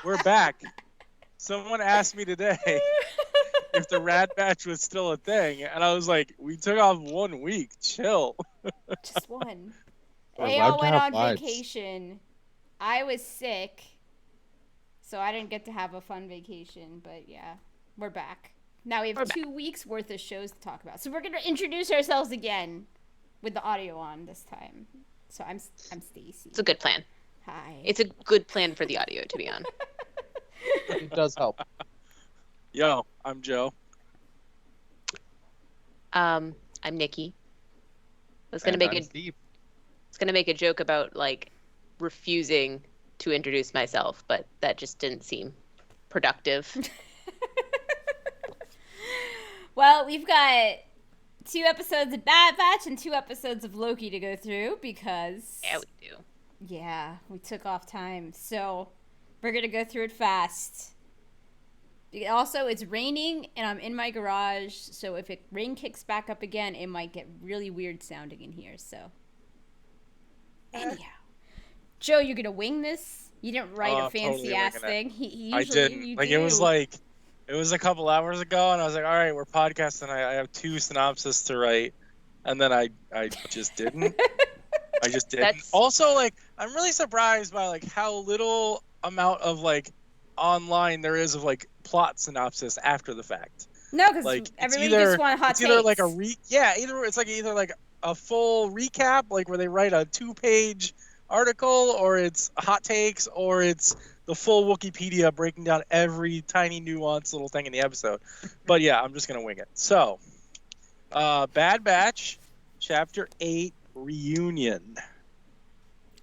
we're back. Someone asked me today if the Rad Batch was still a thing, and I was like, we took off 1 week. Chill. Just one. We're They allowed all to went have on lives. vacation. I was sick, so I didn't get to have a fun vacation. But yeah, we're back. Now we have 2 weeks worth of shows to talk about. So we're gonna introduce ourselves again with the audio on this time. So I'm Stacy. It's a good plan. Hi. It's a good plan for the audio to be on. It does help. Yo, I'm Joe. I'm Nikki. I was And gonna I'm Steve. make a joke about like refusing to introduce myself, but that just didn't seem productive. Well, we've got 2 episodes of Bad Batch and 2 episodes of Loki to go through because Yeah, we do. yeah, we took off time. So we're gonna go through it fast. Also, it's raining and I'm in my garage, so if rain kicks back up again, it might get really weird sounding in here. So anyhow, Joe, you're gonna wing this? You didn't write a fancy totally ass winging thing. Usually I didn't. you Like, do. it was a couple hours ago, and I was like, all right, we're podcasting. I have 2 synopses to write, and then I just didn't. I just didn't. Also, like, I'm really surprised by like how little amount of like online there is of like plot synopsis after the fact. No, because Like, everybody just want hot it's takes. either like either like a full recap, like where they write a 2-page article, or it's hot takes, or it's the full Wikipedia breaking down every tiny nuance little thing in the episode. But yeah, I'm just gonna wing it. So, Bad Batch, Chapter 8, Reunion.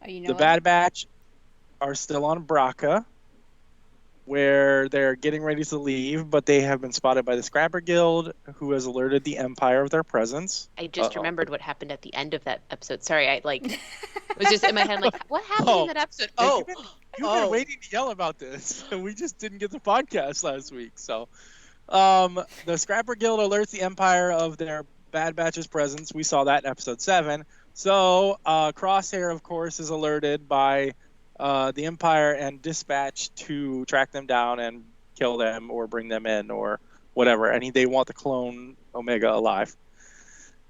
Oh, you know The what? Bad Batch are still on Braca, where they're getting ready to leave, but they have been spotted by the Scrapper Guild, who has alerted the Empire of their presence. I just remembered what happened at the end of that episode. Sorry, I was just in my head like, what happened in that episode? You've been waiting to yell about this. We just didn't get the podcast last week. So, the Scrapper Guild alerts the Empire of their Bad Batch's presence. We saw that in episode 7. So, Crosshair, of course, is alerted by the Empire and dispatched to track them down and kill them or bring them in or whatever. And they want the clone Omega alive.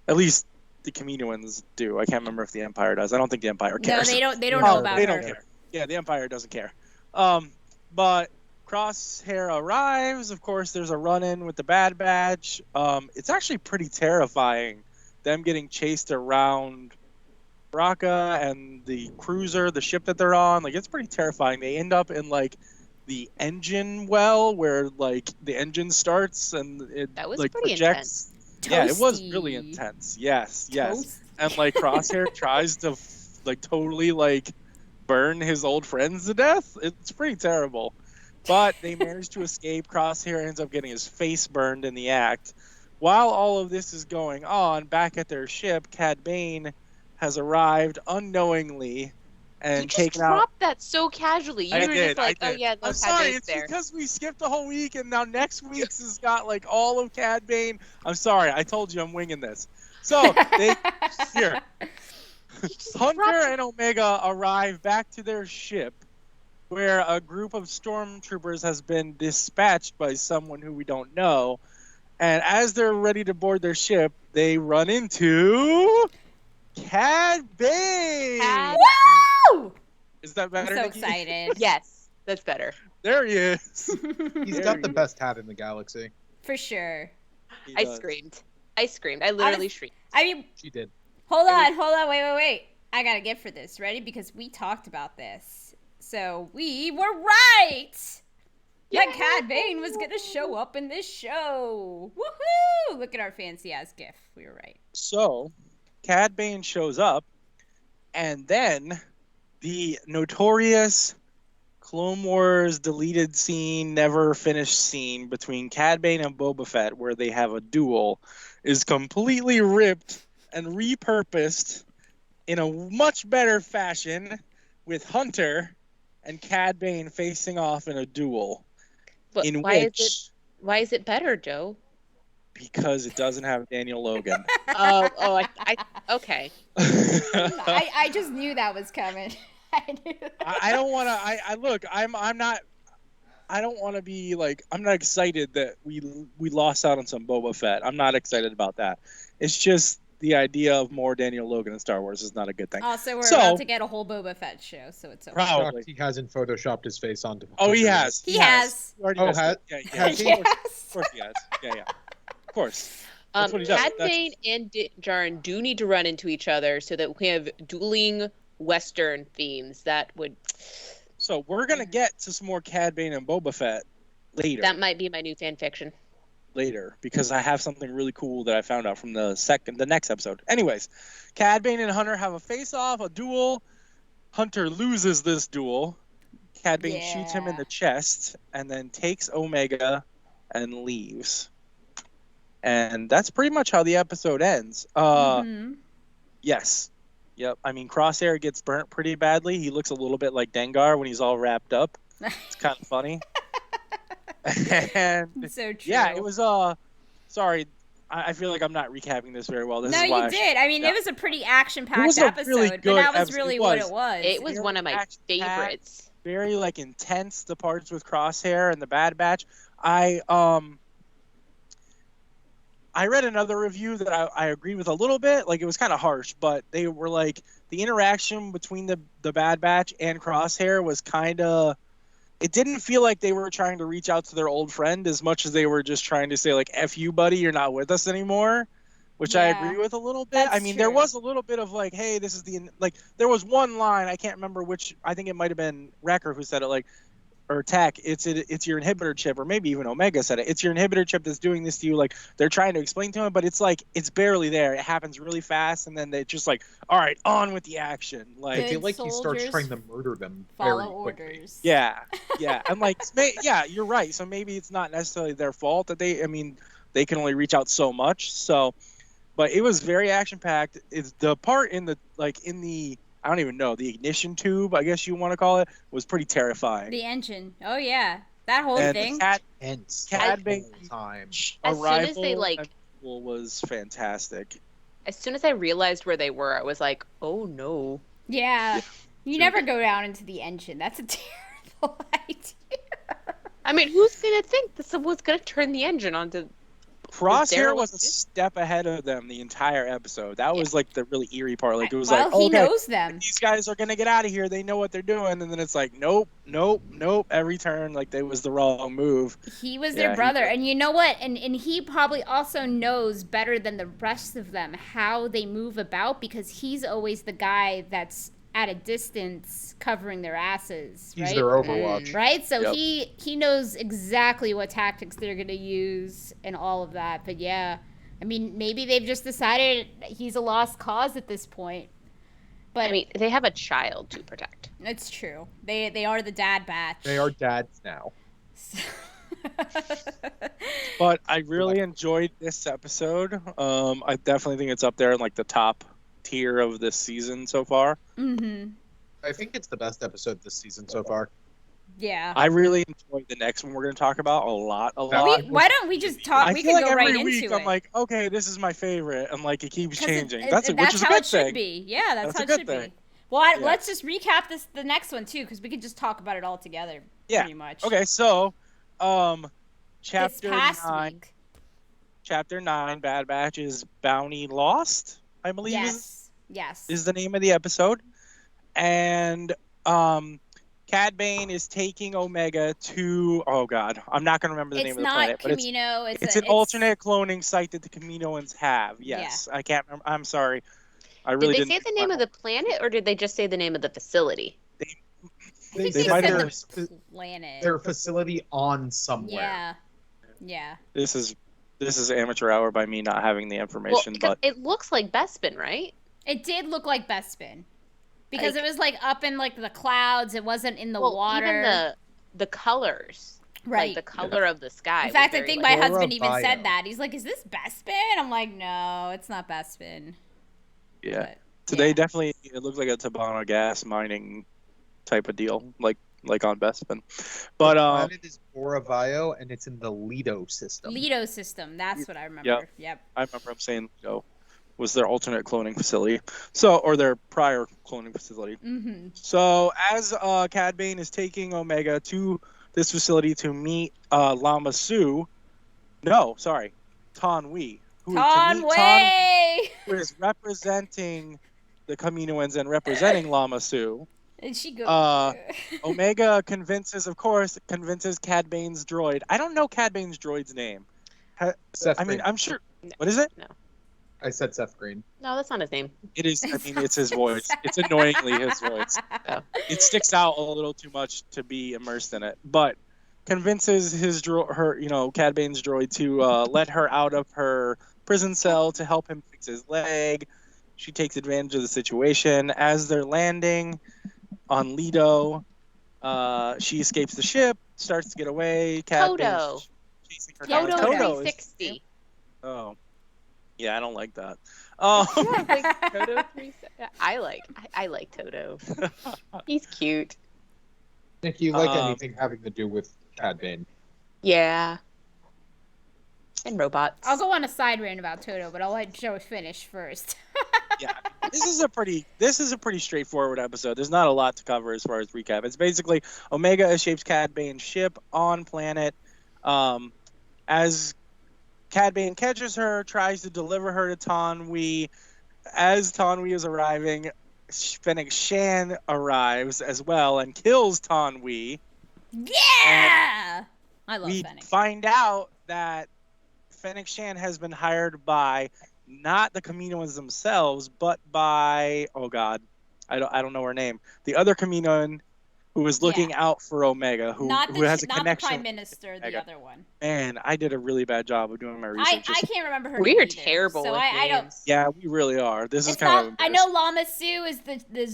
At least the Kaminoans do. I can't remember if the Empire does. I don't think the Empire cares. No, they don't know about They her. don't care. Yeah, the Empire doesn't care. But Crosshair arrives. Of course, there's a run-in with the Bad Batch. It's actually pretty terrifying, them getting chased around Braca and the cruiser, the ship that they're on. Like, it's pretty terrifying. They end up in, like, the engine well, where, like, the engine starts and it, That was like, pretty projects. intense. Yeah, it was Toasty. really intense. Yes. Toast. And, like, Crosshair tries to, like, totally, like, burn his old friends to death. It's pretty terrible. But they manage to escape. Crosshair ends up getting his face burned in the act. While all of this is going on, back at their ship, Cad Bane has arrived unknowingly and You just taken out. dropped that so casually. You were just like, oh yeah, no, I'm sorry, Cad it's there. because we skipped the whole week, and now next week's has got like all of Cad Bane. I'm sorry, I told you I'm winging this. So here, Hunter and Omega arrive back to their ship, where a group of stormtroopers has been dispatched by someone who we don't know. And as they're ready to board their ship, they run into Cad Bane. Woo! Is that better? I'm so Nikki? excited. Yes, that's better. There he is. He's There got he the is. best hat in the galaxy. For sure. He I does. screamed. I literally shrieked. I mean, She did. hold on, wait. I got a gift for this. Ready? Because we talked about this. So we were right! That Cad Bane was gonna show up in this show. Woohoo! Look at our fancy ass gift. We were right. So, Cad Bane shows up, and then the notorious Clone Wars deleted scene, never finished scene between Cad Bane and Boba Fett, where they have a duel, is completely ripped and repurposed in a much better fashion with Hunter and Cad Bane facing off in a duel. But in why which, why is it better, Joe? because it doesn't have Daniel Logan. Okay. I just knew that was coming. I knew that. I don't want to. I look. I'm not. I don't want to be like, I'm not excited that we lost out on some Boba Fett. I'm not excited about that. It's just the idea of more Daniel Logan in Star Wars is not a good thing. Also, we're about to get a whole Boba Fett show, so it's okay. Probably. Shocked he hasn't photoshopped his face onto. Oh, he has. He has. He already Oh, does has- that. has Yeah, he? Of course he has. Yeah. Of course. That's what he does. Cad Bane and Din Djarin do need to run into each other so that we have dueling Western themes that would. So we're gonna get to some more Cad Bane and Boba Fett later. That might be my new fan fiction. Later, because I have something really cool that I found out from the next episode. Anyways, Cad Bane and Hunter have a face-off, a duel. Hunter loses this duel. Cad Bane shoots him in the chest and then takes Omega and leaves. And that's pretty much how the episode ends. Yes. Yep. I mean, Crosshair gets burnt pretty badly. He looks a little bit like Dengar when he's all wrapped up. It's kind of funny. And so true. yeah, it was sorry, I feel like I'm not recapping this very well. This no, is why you did. I mean, it was a pretty action-packed episode, really but good that was episode. really It what was. it was. It was one of my action-packed. favorites. Very like intense, the parts with Crosshair and the Bad Batch. I read another review that I agree with a little bit. Like, it was kind of harsh, but they were like, the interaction between the Bad Batch and Crosshair was kind of, it didn't feel like they were trying to reach out to their old friend as much as they were just trying to say like, F you, buddy, you're not with us anymore, which I agree with a little bit. That's I mean, there true. was a little bit of like, hey, this is like, there was one line, I can't remember which, I think it might have been Wrecker who said it, like, or Tech, it's your inhibitor chip, or maybe even Omega said it. It's your inhibitor chip that's doing this to you. Like, they're trying to explain to him, but it's like, it's barely there. It happens really fast, and then they just like, all right, on with the action. Like, I feel like he starts soldiers trying to murder them follow very quickly. orders. yeah. And like, yeah, you're right. So maybe it's not necessarily their fault that they can only reach out so much. So, but it was very action packed. It's the part in the I don't even know, the ignition tube, I guess you want to call it, was pretty terrifying. The engine. Oh yeah, that whole And thing. Cad Bane time. As soon as they, arrival like- and duel was fantastic. As soon as I realized where they were, I was like, oh no. Yeah. You never go down into the engine. That's a terrible idea. I mean, who's gonna think that someone's gonna turn the engine onto? Crosshair was a derelict- step ahead of them the entire episode. That was like the really eerie part. Like, it was Well, like, he okay, knows them. these guys are gonna get out of here. They know what they're doing, and then it's like, nope. Every turn, like, they was the wrong move. He was Yeah, their he brother, did. and you know what? And he probably also knows better than the rest of them how they move about, because he's always the guy that's at a distance covering their asses, He's right? their Overwatch. Right? So Yep. he knows exactly what tactics they're going to use and all of that. But yeah, I mean, maybe they've just decided he's a lost cause at this point. But I mean, they have a child to protect. it's true. They are the Dad Batch. They are dads now. But I really enjoyed this episode. I definitely think it's up there in like the top tier of this season so far. Mm-hmm. I think it's the best episode this season so far. Yeah. I really enjoyed the next one we're going to talk about a lot. Why don't we just talk? I We feel can like go right every into week it. I'm like, okay, this is my favorite, and like it keeps 'Cause changing. which That's is a how good it should thing. be. Yeah, that's That's how a it good should thing. be. Well, Yeah. let's just recap the next one too, because we can just talk about it all together. Yeah. Pretty much. Okay, so This chapter past 9, week. chapter 9, Bad Batch is Bounty Lost, I believe Yes. is the name of the episode. And Cad Bane is taking Omega to, oh god, I'm not going to remember the name It's of the not planet, but Camino. it's an alternate cloning site that the Kaminoans have. Yes, I can't remember. I'm sorry. I really Did they didn't say the name of the planet, or did they just say the name of the facility? I think they they might said have- the planet. Their facility on somewhere. Yeah. Yeah. This is amateur hour by me not having the Well, information, because but it looks like Bespin, right? It did look like Bespin. Because Like- it was like up in like the clouds. It wasn't in the Well, water. even the colors, right. like the color of the sky. In was fact, I very, think like- my husband even Bio. said that. He's like, "Is this Bespin?" I'm like, "No, it's not Bespin." yeah. But, Today yeah. definitely it looks like a Tabana gas mining type of deal, like on Bespin. But The planet is Boravio, and it's in the Lido system. Lido system. That's what I remember. Yep. I remember him saying, was their alternate cloning facility. So, or their prior cloning facility. Mm-hmm. So as Cad Bane is taking Omega to this facility to meet Lama Su. No, sorry, Tan Wee. Ton Wei! Who is representing the Kaminoans and representing Lama Su. And she goes. Omega convinces Cad Bane's droid. I don't know Cad Bane's droid's name. Seth I mean, Green. I'm sure. What is it? No. I said Seth Green. No, that's not his name. It is. I mean, it's his voice. It's annoyingly his voice. Oh. It sticks out a little too much to be immersed in it, but convinces Cad Bane's droid to let her out of her prison cell to help him fix his leg. She takes advantage of the situation. As they're landing on Lido, she escapes the ship, starts to get away. Cad Toto. Bane's chasing her Toto down. 360. Oh, yeah, I don't like that. Oh, Toto 360. I like Toto. He's cute. Nick, you like anything having to do with Cad Bane? Yeah. And robots. I'll go on a side rant about Toto, but I'll let Joe finish first. Yeah, this is a pretty straightforward episode. There's not a lot to cover as far as recap. It's basically Omega escapes Cad Bane's ship on planet. As Cad Bane catches her, tries to deliver her to Tan Wee. As Tan Wee is arriving, Fennec Shan arrives as well and kills Tan Wee. Yeah! I love We Fennec. find out that Fennec Shan has been hired by not the Kaminoans themselves, but by I don't know her name. The other Kaminoan who is looking out for Omega, who has a connection. Not the Prime Minister, the Omega. other one. Man, I did a really bad job of doing my research. I can't remember her We name are either, terrible so with I don't. names. Yeah, we really are. This is It's kind not. of. I know Lama Su is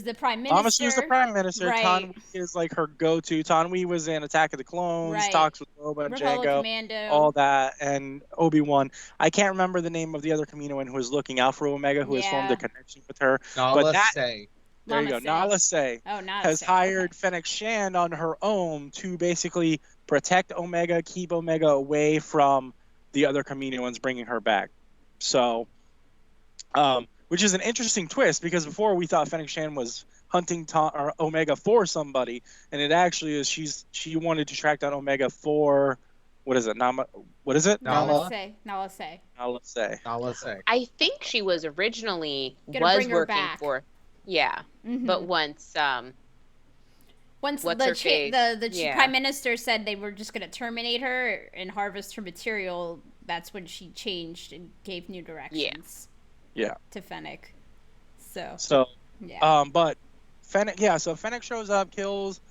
the Prime Minister. Lama Su's the Prime Minister. Right. Tan Wee is like her go-to. Tan Wee was in Attack of the Clones, Right. talks with Boba and Republic Jango, Commando. all that, and Obi-Wan. I can't remember the name of the other Kaminoan who is looking out for Omega, who has formed a connection with her. Nala that- Say. There you go. Nala Se Oh, Nala has Se, hired okay. Fennec Shan on her own to basically protect Omega, keep Omega away from the other Kaminoans bringing her back. So, which is an interesting twist because before we thought Fennec Shan was hunting Omega for somebody, and it actually is she wanted to track down Omega for what is it? Nala Se. Nala Se. Nala Say. I think she was originally Gonna bring her working back. for. Yeah, Mhm. but once Once What's her face? the Yeah. Prime Minister said they were just going to terminate her and harvest her material, that's when she changed and gave new directions. Yeah. To Fennec. So Yeah. But Fennec, so Fennec shows up, kills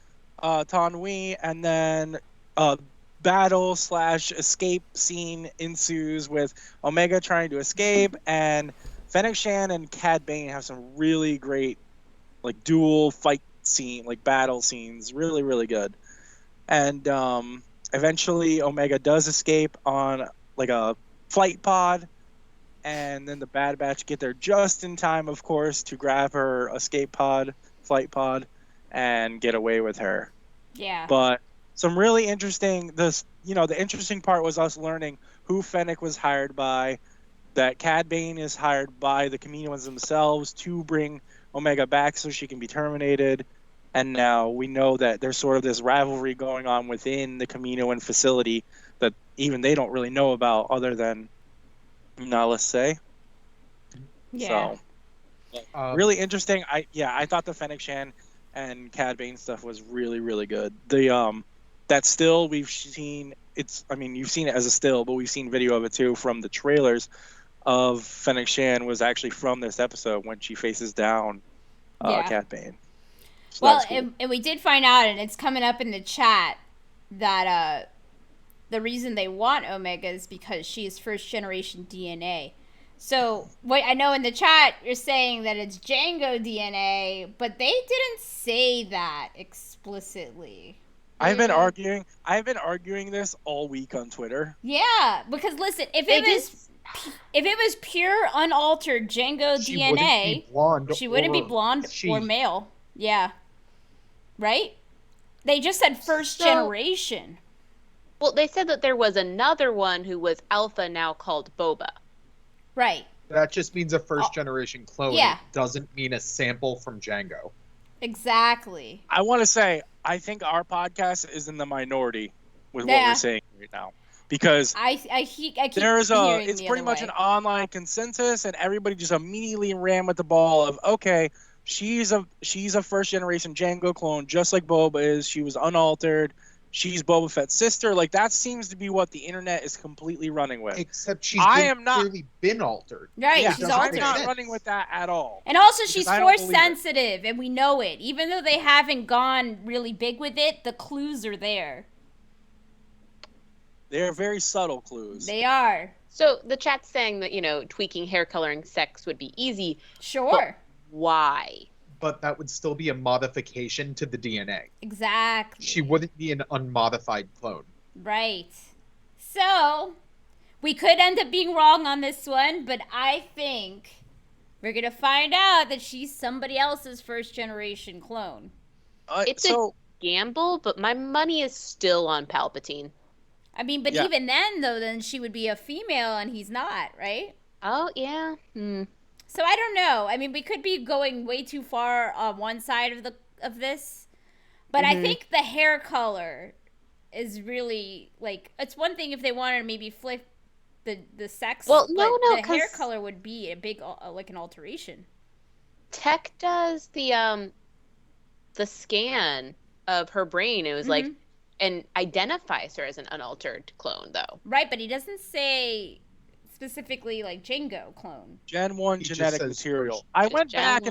Tan Wee, and then battle / escape scene ensues with Omega trying to escape, and Fennec Shan and Cad Bane have some really great like dual fight scene, like battle scenes, really, really good. And eventually Omega does escape on like a flight pod, and then the Bad Batch get there just in time, of course, to grab her flight pod, and get away with her. Yeah. But some really interesting, the interesting part was us learning who Fennec was hired by, that Cad Bane is hired by the Kaminoans themselves to bring Omega back so she can be terminated. And now we know that there's sort of this rivalry going on within the Kaminoan facility that even they don't really know about other than Nala Se. Yeah. So, really interesting. I thought the Fennec Shan and Cad Bane stuff was really, really good. The that still we've seen, you've seen it as a still, but we've seen video of it too from the trailers of Fennec Shan was actually from this episode when she faces down Cad Bane. So well, cool. and we did find out, and it's coming up in the chat, that the reason they want Omega is because she is first generation DNA. So, I know in the chat you're saying that it's Jango DNA, but they didn't say that explicitly. I've been arguing this all week on Twitter. Yeah, because listen, if it was pure unaltered Jango DNA, she wouldn't be blonde or male. Yeah. Right? They just said first generation. Well, they said that there was another one who was alpha now called Boba. Right. That just means a first generation clone. Yeah. It doesn't mean a sample from Jango. Exactly. I want to say I think our podcast is in the minority with what Yeah. we're saying right now, because I keep there's hearing it's the pretty other much way. an online consensus, and everybody just immediately ran with the ball of, okay, she's a first generation Jango clone, just like Boba is. She was unaltered. She's Boba Fett's sister. Like, that seems to be what the internet is completely running with. Except she's clearly been altered. Right, Yeah, she's I'm altered. not running with that at all. And also, because she's I don't force believe it. sensitive, and we know it. Even though they haven't gone really big with it, the clues are there. They're very subtle clues. They are. So the chat's saying that, tweaking hair coloring sex would be easy. Sure. Why? But that would still be a modification to the DNA. Exactly. She wouldn't be an unmodified clone. Right. So, we could end up being wrong on this one, but I think we're going to find out that she's somebody else's first generation clone. It's a gamble, but my money is still on Palpatine. I mean, but even then she would be a female and he's not, right? Oh, yeah. So I don't know. I mean, we could be going way too far on one side of this, but I think the hair color is really, like, it's one thing if they wanted to maybe flip the sex. Well, the hair color would be a big like an alteration. Tech does the scan of her brain. It was like, and identifies her as an unaltered clone, though. Right, but he doesn't say specifically like Jango clone. Gen 1 genetic material. I went back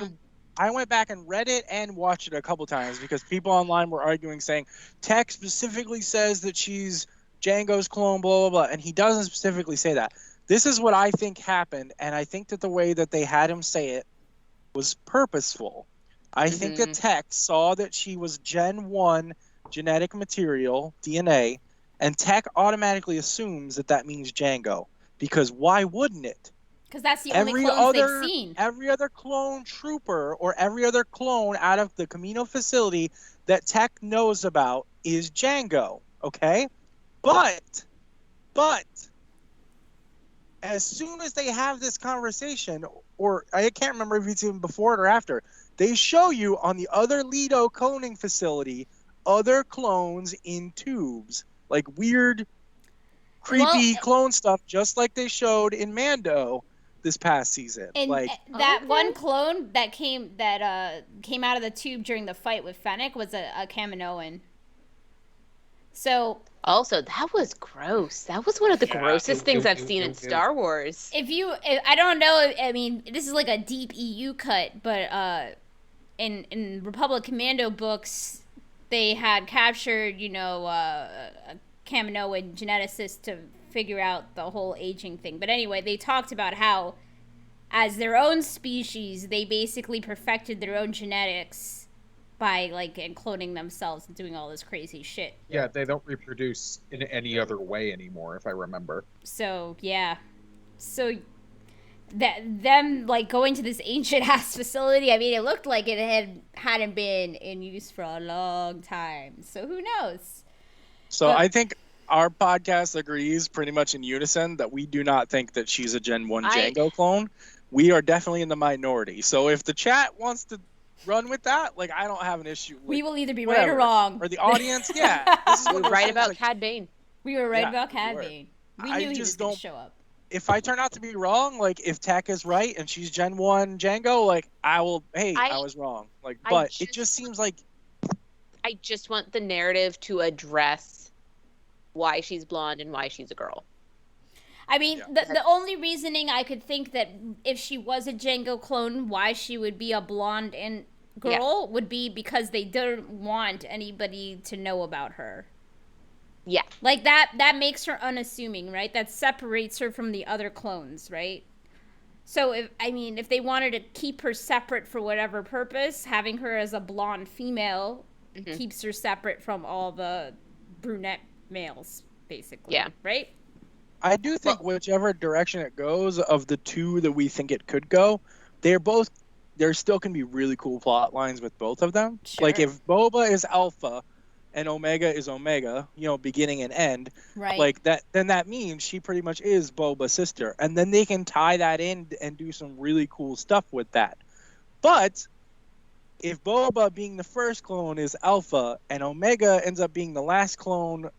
and read it and watched it a couple times because people online were arguing, saying Tech specifically says that she's Jango's clone, blah, blah, blah, and he doesn't specifically say that. This is what I think happened, and I think that the way that they had him say it was purposeful. I think that Tech saw that she was Gen 1 genetic material, DNA, and Tech automatically assumes that that means Jango. Because why wouldn't it? Because that's the only clones they've seen. Every other clone trooper or every other clone out of the Camino facility that Tech knows about is Jango, okay? But, as soon as they have this conversation, or I can't remember if it's even before it or after, they show you on the other Leto cloning facility other clones in tubes. Like weird, creepy clone stuff, just like they showed in Mando this past season. And like that one clone that came out of the tube during the fight with Fennec was a Kaminoan. So also, that was gross. That was one of the grossest things I've seen in Star Wars. I don't know. I mean, this is like a deep EU cut, but in Republic Commando books, they had captured, a Kaminoan geneticist to figure out the whole aging thing. But anyway, they talked about how, as their own species, they basically perfected their own genetics by, like, and cloning themselves and doing all this crazy shit. Yeah, they don't reproduce in any other way anymore, if I remember. So, yeah. So, them, like, going to this ancient-ass facility, I mean, it looked like it hadn't been in use for a long time. So, who knows? So, I think our podcast agrees pretty much in unison that we do not think that she's a Gen 1 Jango clone. We are definitely in the minority. So, if the chat wants to run with that, like, I don't have an issue with we will either be right or wrong. Or the audience, yeah. We were right about Cad Bane. We were right about Cad Bane. We knew he was going to show up. If I turn out to be wrong, like, if Tech is right and she's Gen 1 Jango, like, I was wrong. Like, but it just seems like... I just want the narrative to address why she's blonde and why she's a girl. I mean, the only reasoning I could think that if she was a Jango clone, why she would be a blonde and girl would be because they didn't want anybody to know about her. Yeah. Like, that makes her unassuming, right? That separates her from the other clones, right? So, if they wanted to keep her separate for whatever purpose, having her as a blonde female keeps her separate from all the brunette males, basically. Yeah. Right? I do think whichever direction it goes, of the two that we think it could go, there still can be really cool plot lines with both of them. Sure. Like, if Boba is Alpha and Omega is Omega, beginning and end, right? Like that, then that means she pretty much is Boba's sister, and then they can tie that in and do some really cool stuff with that. But if Boba being the first clone is Alpha and Omega ends up being the last clone,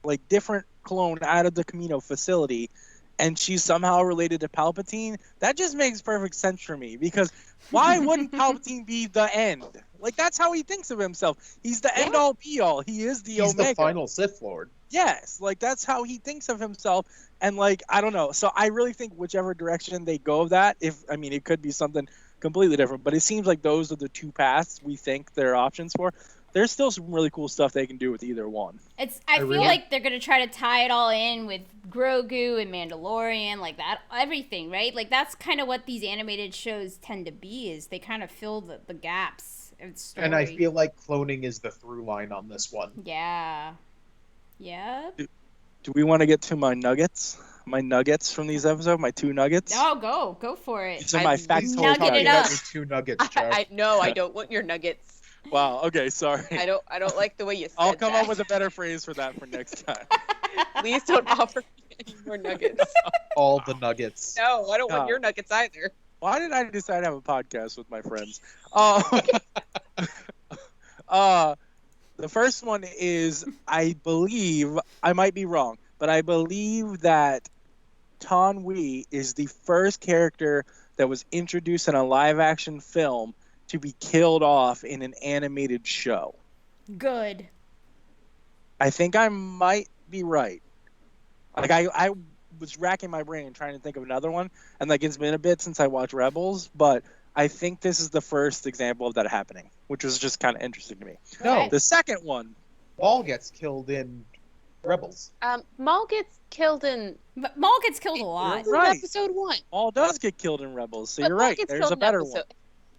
like different clone out of the Camino facility, and she's somehow related to Palpatine, that just makes perfect sense for me. Because why wouldn't Palpatine be the end? Like, that's how he thinks of himself. He's the end all be all. He is the He's Omega. the final Sith Lord. Yes, like that's how he thinks of himself. And like, I don't know. So I really think whichever direction they go of that, it could be something completely different, but it seems like those are the two paths we think there are options for. There's still some really cool stuff they can do with either one. I feel like they're gonna try to tie it all in with Grogu and Mandalorian, like that, everything, right? Like that's kind of what these animated shows tend to be, is they kind of fill the gaps of story. And I feel like cloning is the through line on this one. Yeah. Yeah. Do we want to get to my nuggets? My nuggets from these episodes? My 2 nuggets? Oh, go for it. These are my factoid. Nugget it up. Your 2 nuggets, Joe. I don't want your nuggets. Wow. Okay. Sorry. I don't like the way you said I'll come that. up with a better phrase for that for next time. Please don't offer me any more nuggets. All the nuggets. No, I don't want your nuggets either. Why did I decide to have a podcast with my friends? The first one is, I believe, I might be wrong, but I believe that Ton Wee is the first character that was introduced in a live-action film to be killed off in an animated show. Good. I think I might be right. Like, I was racking my brain and trying to think of another one, and like it's been a bit since I watched Rebels, but I think this is the first example of that happening, which was just kind of interesting to me. No. The second one, Maul gets killed in Rebels. Maul gets killed in... Maul gets killed a lot. Right. Episode 1. Maul does get killed in Rebels, so But you're Maul right. gets There's killed a in better episode.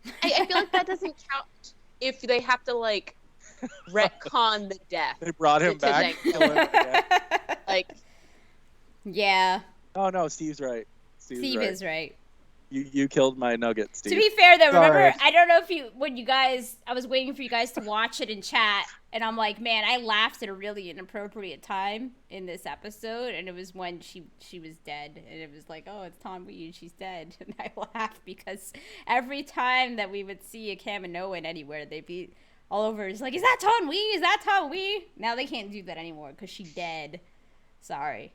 one. I feel like that doesn't count if they have to, like, retcon the death. They brought him to back. then kill him. Like... Yeah. Oh no, Steve's right. Steve right. is right. You killed my nugget, Steve. To be fair, though, Sorry. remember, I don't know if I was waiting for you guys to watch it in chat, and I'm like, man, I laughed at a really inappropriate time in this episode, and it was when she was dead, and it was like, oh, it's Tom Wee, and she's dead, and I laughed because every time that we would see a Kaminoan anywhere, they'd be all over, it's like, is that Tom Wee? Is that Tom Wee? Now they can't do that anymore because she's dead. Sorry.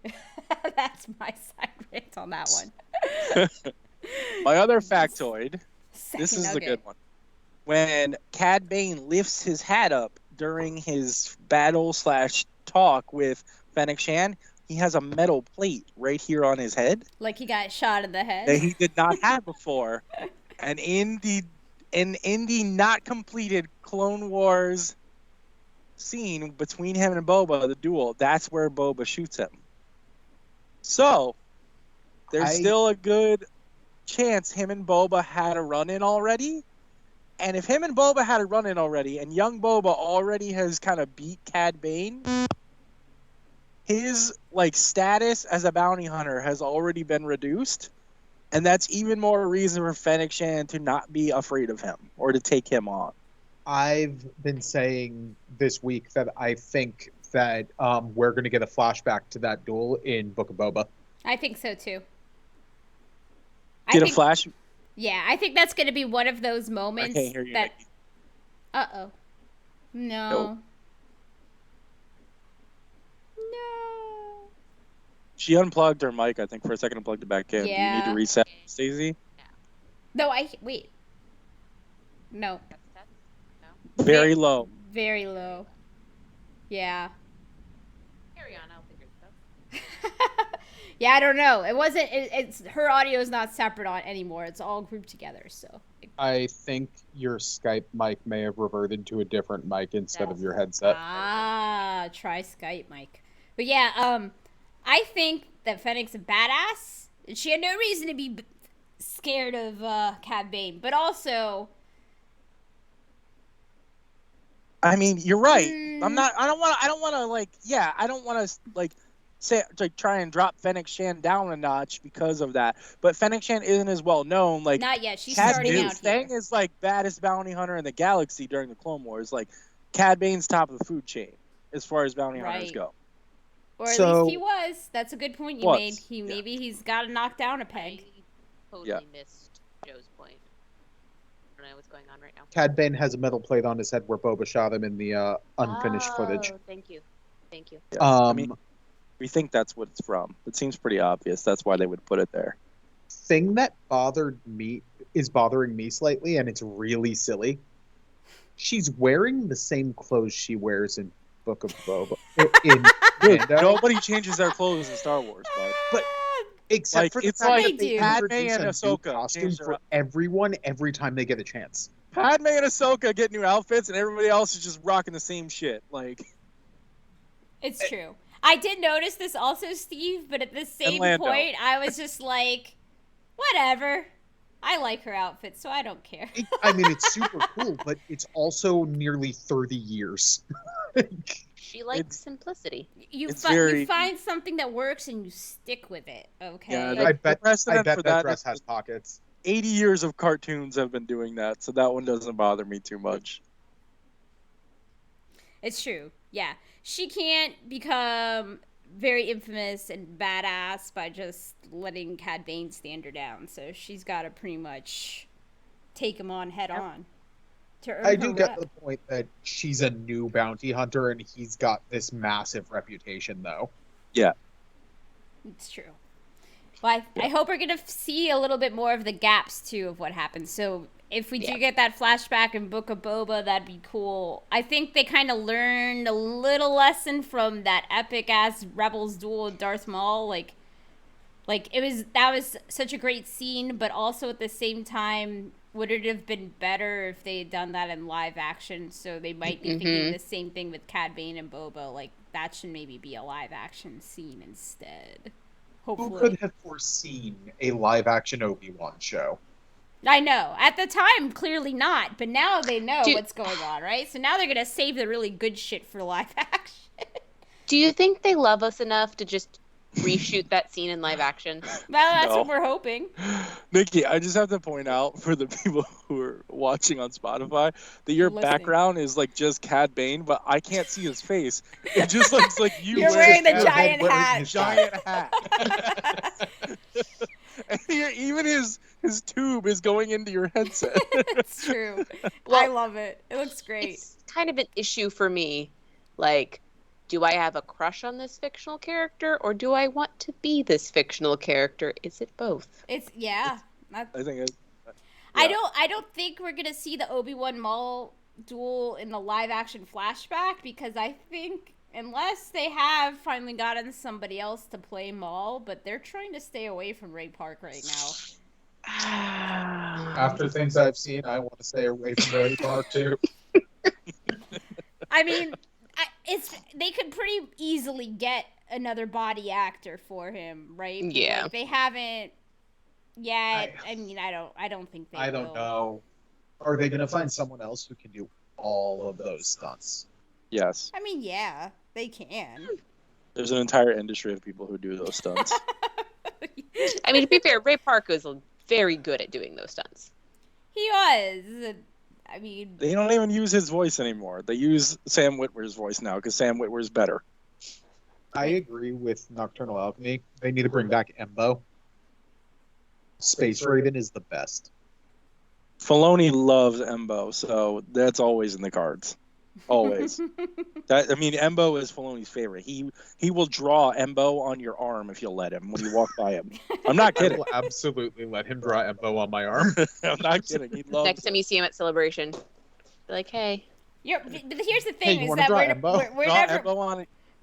That's my side rant on that one. My other factoid, Second this is nugget. a good one. When Cad Bane lifts his hat up during his battle/talk with Fennec Shan, he has a metal plate right here on his head Like he got shot in the head. that he did not have before. And in the not completed Clone Wars scene between him and Boba, the duel, that's where Boba shoots him. So there's still a good chance him and Boba had a run-in already. And if him and Boba had a run-in already, and young Boba already has kind of beat Cad Bane, his status as a bounty hunter has already been reduced. And that's even more reason for Fennec Shan to not be afraid of him or to take him on. I've been saying this week that I think that we're going to get a flashback to that duel in Book of Boba. I think so too. Get a flash? Yeah, I think that's going to be one of those moments I can't hear you, that. Nikki. Uh-oh. No. Nope. No. She unplugged her mic, I think, for a second and plugged it back in. Do you need to reset, Stacey? No, wait. No. Very low. Very low. Yeah. Carry on, I'll figure this out. Yeah, I don't know. It wasn't. It's her audio is not separate on anymore. It's all grouped together. So. I think your Skype mic may have reverted to a different mic instead of your headset. Ah, try Skype, Mike. But yeah, I think that Fennec's a badass. She had no reason to be scared of Cad Bane, but also. I mean, you're right. I don't want to say try and drop Fennec Shan down a notch because of that. But Fennec Shan isn't as well known. Not yet. She's starting out here. Fang is baddest bounty hunter in the galaxy during the Clone Wars. Cad Bane's top of the food chain as far as bounty hunters go. Or at least he was. That's a good point you made. Maybe he's got to knock down a peg. I totally missed Joe's point. don't know what's going on right now. Cad Bane has a metal plate on his head where Boba shot him in the unfinished footage. Thank you. Yes. I mean, we think that's what it's from. It seems pretty obvious. That's why they would put it there. Thing that bothering me slightly, and it's really silly. She's wearing the same clothes she wears in Book of Boba. Dude, nobody changes their clothes in Star Wars, bud. But except like, for the it's fact like that they Padme introduce and a new Ahsoka costume changed their for everyone every time they get a chance. Padme and Ahsoka get new outfits, and everybody else is just rocking the same shit. Like, it's true. I did notice this also, Steve, but at the same point, I was just like, whatever. I like her outfit, so I don't care. I mean, it's super cool, but it's also nearly 30 years. She likes simplicity. You find something that works and you stick with it, okay? Yeah, I bet that dress has pockets. 80 years of cartoons have been doing that, so that one doesn't bother me too much. It's true, yeah. She can't become very infamous and badass by just letting Cad Bane stand her down. So she's got to pretty much take him on head on. I do get the point that she's a new bounty hunter and he's got this massive reputation, though. Yeah. It's true. Well, I hope we're going to see a little bit more of the gaps, too, of what happens. So if we do get that flashback in Book of Boba, that'd be cool. I think they kind of learned a little lesson from that epic-ass Rebels duel with Darth Maul. Like that was such a great scene, but also at the same time, would it have been better if they had done that in live action? So they might be thinking the same thing with Cad Bane and Boba. Like, that should maybe be a live-action scene instead. Hopefully. Who could have foreseen a live-action Obi-Wan show? I know. At the time, clearly not. But now they know what's going on, right? So now they're going to save the really good shit for live action. Do you think they love us enough to just reshoot that scene in live action? Well, that's what we're hoping. Nikki, I just have to point out for the people who are watching on Spotify that your background is like just Cad Bane, but I can't see his face. It just looks like you're wearing the giant hat. Giant hat. And even his tube is going into your headset. It's true. Well, I love it. It looks great. It's kind of an issue for me. Like, do I have a crush on this fictional character, or do I want to be this fictional character? Is it both? I think it. Yeah. I don't think we're gonna see the Obi-Wan Maul duel in the live action flashback, because I think unless they have finally gotten somebody else to play Maul, but they're trying to stay away from Ray Park right now. After things I've seen, I want to stay away from Ray Park too. I mean, they could pretty easily get another body actor for him, right? Yeah. Like, they haven't yet. I mean, I don't think they will. I don't know. Are they going to find someone else who can do all of those stunts? Yes. I mean, yeah, they can. There's an entire industry of people who do those stunts. I mean, to be fair, Ray Park was very good at doing those stunts. He was. I mean, they don't even use his voice anymore. They use Sam Witwer's voice now because Sam Witwer's better. I agree with Nocturnal Alchemy. They need to bring back Embo. Space Raven is the best. Filoni loves Embo, so that's always in the cards. Always. Embo is Filoni's favorite. He will draw Embo on your arm if you'll let him when you walk by him. I'm not kidding. I will absolutely let him draw Embo on my arm. I'm not kidding. He loves Next time you see him at Celebration, be like, hey. But here's the thing: hey, is that we're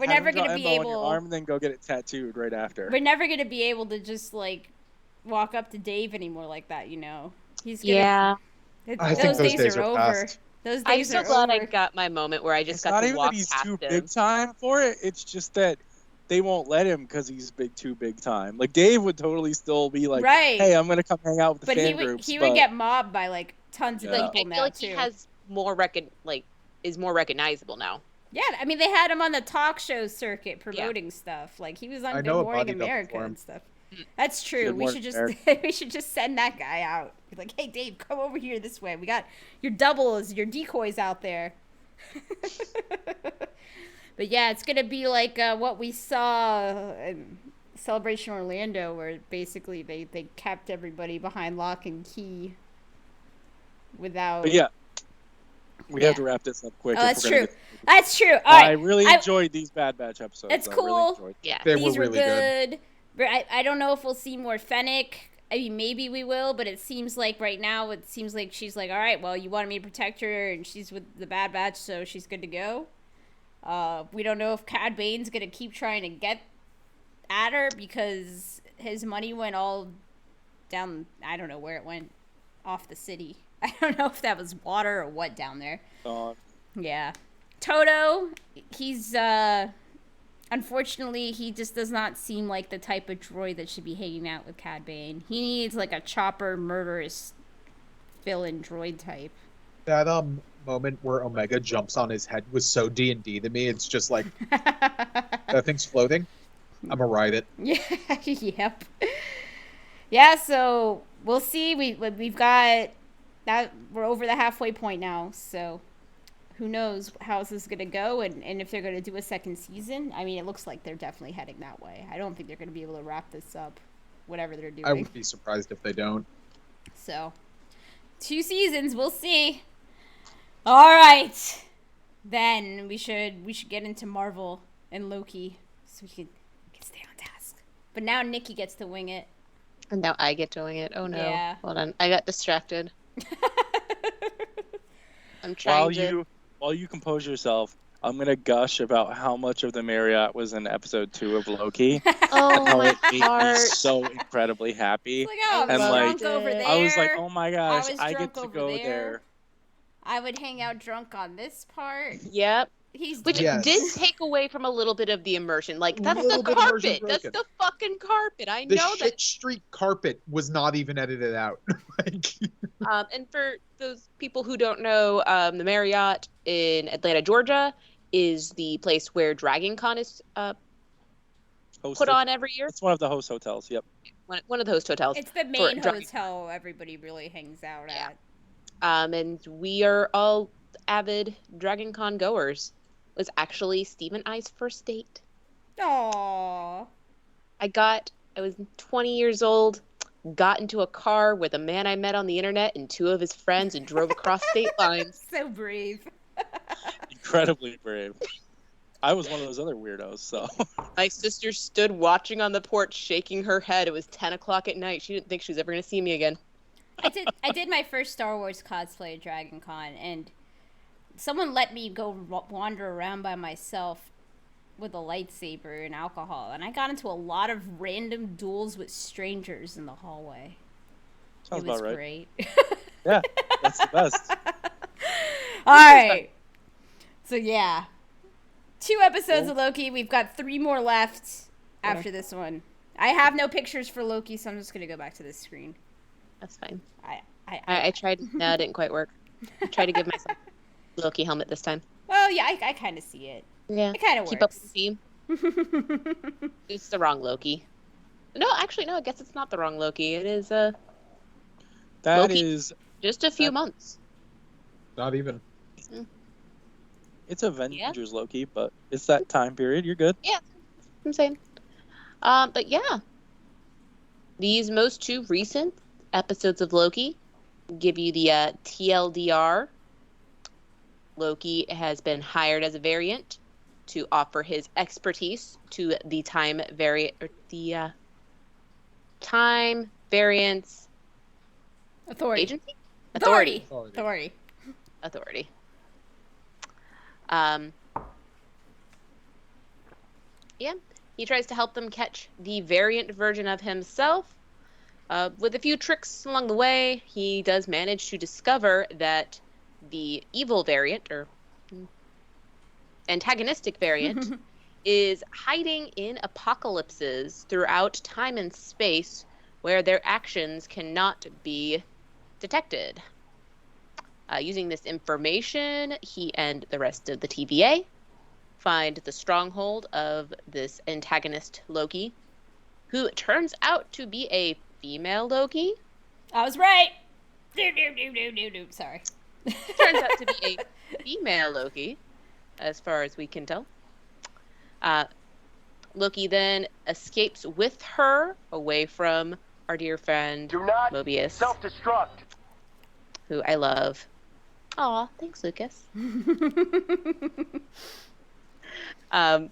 never going to be able. On your arm and then go get it tattooed right after. We're never going to be able to just like walk up to Dave anymore like that, you know. He's gonna, I think those days are over. Past. Those days I'm so glad I got my moment where I just got to walk past him. It's not even that he's too big time for it. It's just that they won't let him because he's too big time. Like, Dave would totally still be like, right. Hey, I'm going to come hang out with the fan groups. But he would get mobbed by like tons of people now, now, I feel like too. He has more is more recognizable now. Yeah, I mean, they had him on the talk show circuit promoting stuff. Like, he was on Good Morning America and stuff. That's true. We should just send that guy out. Be like, hey, Dave, come over here this way. We got your doubles, your decoys out there. But yeah, it's gonna be like what we saw in Celebration Orlando, where basically they kept everybody behind lock and key. without. But yeah, we have to wrap this up quick. Oh, if that's we're gonna true. That's true. All I right. really enjoyed these Bad Batch episodes. It's I cool. really enjoyed Yeah. They These were really good. But I don't know if we'll see more Fennec. I mean, maybe we will, but it seems like right now, it seems like she's like, all right, well, you wanted me to protect her, and she's with the Bad Batch, so she's good to go. We don't know if Cad Bane's going to keep trying to get at her because his money went all down, I don't know where it went, off the city. I don't know if that was water or what down there. Yeah. Toto, he's, unfortunately, he just does not seem like the type of droid that should be hanging out with Cad Bane. He needs like a chopper, murderous villain droid type. That moment where Omega jumps on his head was so D&D to me. It's just like that thing's floating. I'm gonna ride it. Yeah. Yep. Yeah. So we'll see. We've got that. We're over the halfway point now. So who knows how this is going to go and if they're going to do a second season. I mean, it looks like they're definitely heading that way. I don't think they're going to be able to wrap this up, whatever they're doing. I would be surprised if they don't. So, 2 seasons, we'll see. All right. Then we should get into Marvel and Loki so we can stay on task. But now Nikki gets to wing it. And now I get to wing it. Oh no. Yeah. Hold on. I got distracted. I'm trying While you compose yourself, I'm gonna gush about how much of the Marriott was in episode 2 of Loki. Oh How my it made me heart. so incredibly happy. It's like, oh, And, I'm like, drunk over there. I was like, oh my gosh, was I drunk get to over go there. I would hang out drunk on this part. Yep. Which Yes. did take away from a little bit of the immersion. Like, that's the Little bit of immersion carpet. That's broken. the fucking carpet. I The know shit that. street carpet was not even edited out. Like, And for those people who don't know, the Marriott in Atlanta, Georgia, is the place where Dragon Con is put Hosted. on every year. It's one of the host hotels. Yep. One of the host hotels. It's the for main Dragon hotel everybody really hangs out Yeah. at. And we are all avid Dragon Con goers. It was actually Steve and I's first date. Aww. I was 20 years old, got into a car with a man I met on the internet and 2 of his friends and drove across state lines. So brave. Incredibly brave. I was one of those other weirdos, so. My sister stood watching on the porch, shaking her head. It was 10 o'clock at night. She didn't think she was ever going to see me again. I did my first Star Wars cosplay at Dragon Con, and someone let me go wander around by myself with a lightsaber and alcohol, and I got into a lot of random duels with strangers in the hallway. Sounds it was about right. great. Yeah, that's the best. All right. So yeah, 2 episodes of Loki. We've got 3 more left after this one. I have no pictures for Loki, so I'm just gonna go back to this screen. That's fine. I tried. No, it didn't quite work. I tried to give myself a Loki helmet this time. Well, yeah, I kind of see it. Yeah. It kind of Keep up works. with the team. It's the wrong Loki. No, actually, no. I guess it's not the wrong Loki. It is That Loki. is. just a few months. not even. It's Avengers Loki, but it's that time period. You're good. Yeah, I'm saying. But yeah, these most 2 recent episodes of Loki give you the TLDR. Loki has been hired as a variant to offer his expertise to the Time Variance Authority. Agency. Authority. Yeah, he tries to help them catch the variant version of himself. With a few tricks along the way, he does manage to discover that the evil variant, or antagonistic variant, is hiding in apocalypses throughout time and space where their actions cannot be detected. Using this information, he and the rest of the TVA find the stronghold of this antagonist Loki, who turns out to be a female Loki. I was right. Sorry. Turns out to be a female Loki, as far as we can tell. Loki then escapes with her away from our dear friend Do not Mobius. self-destruct. who I love. Aw, thanks, Lucas. Our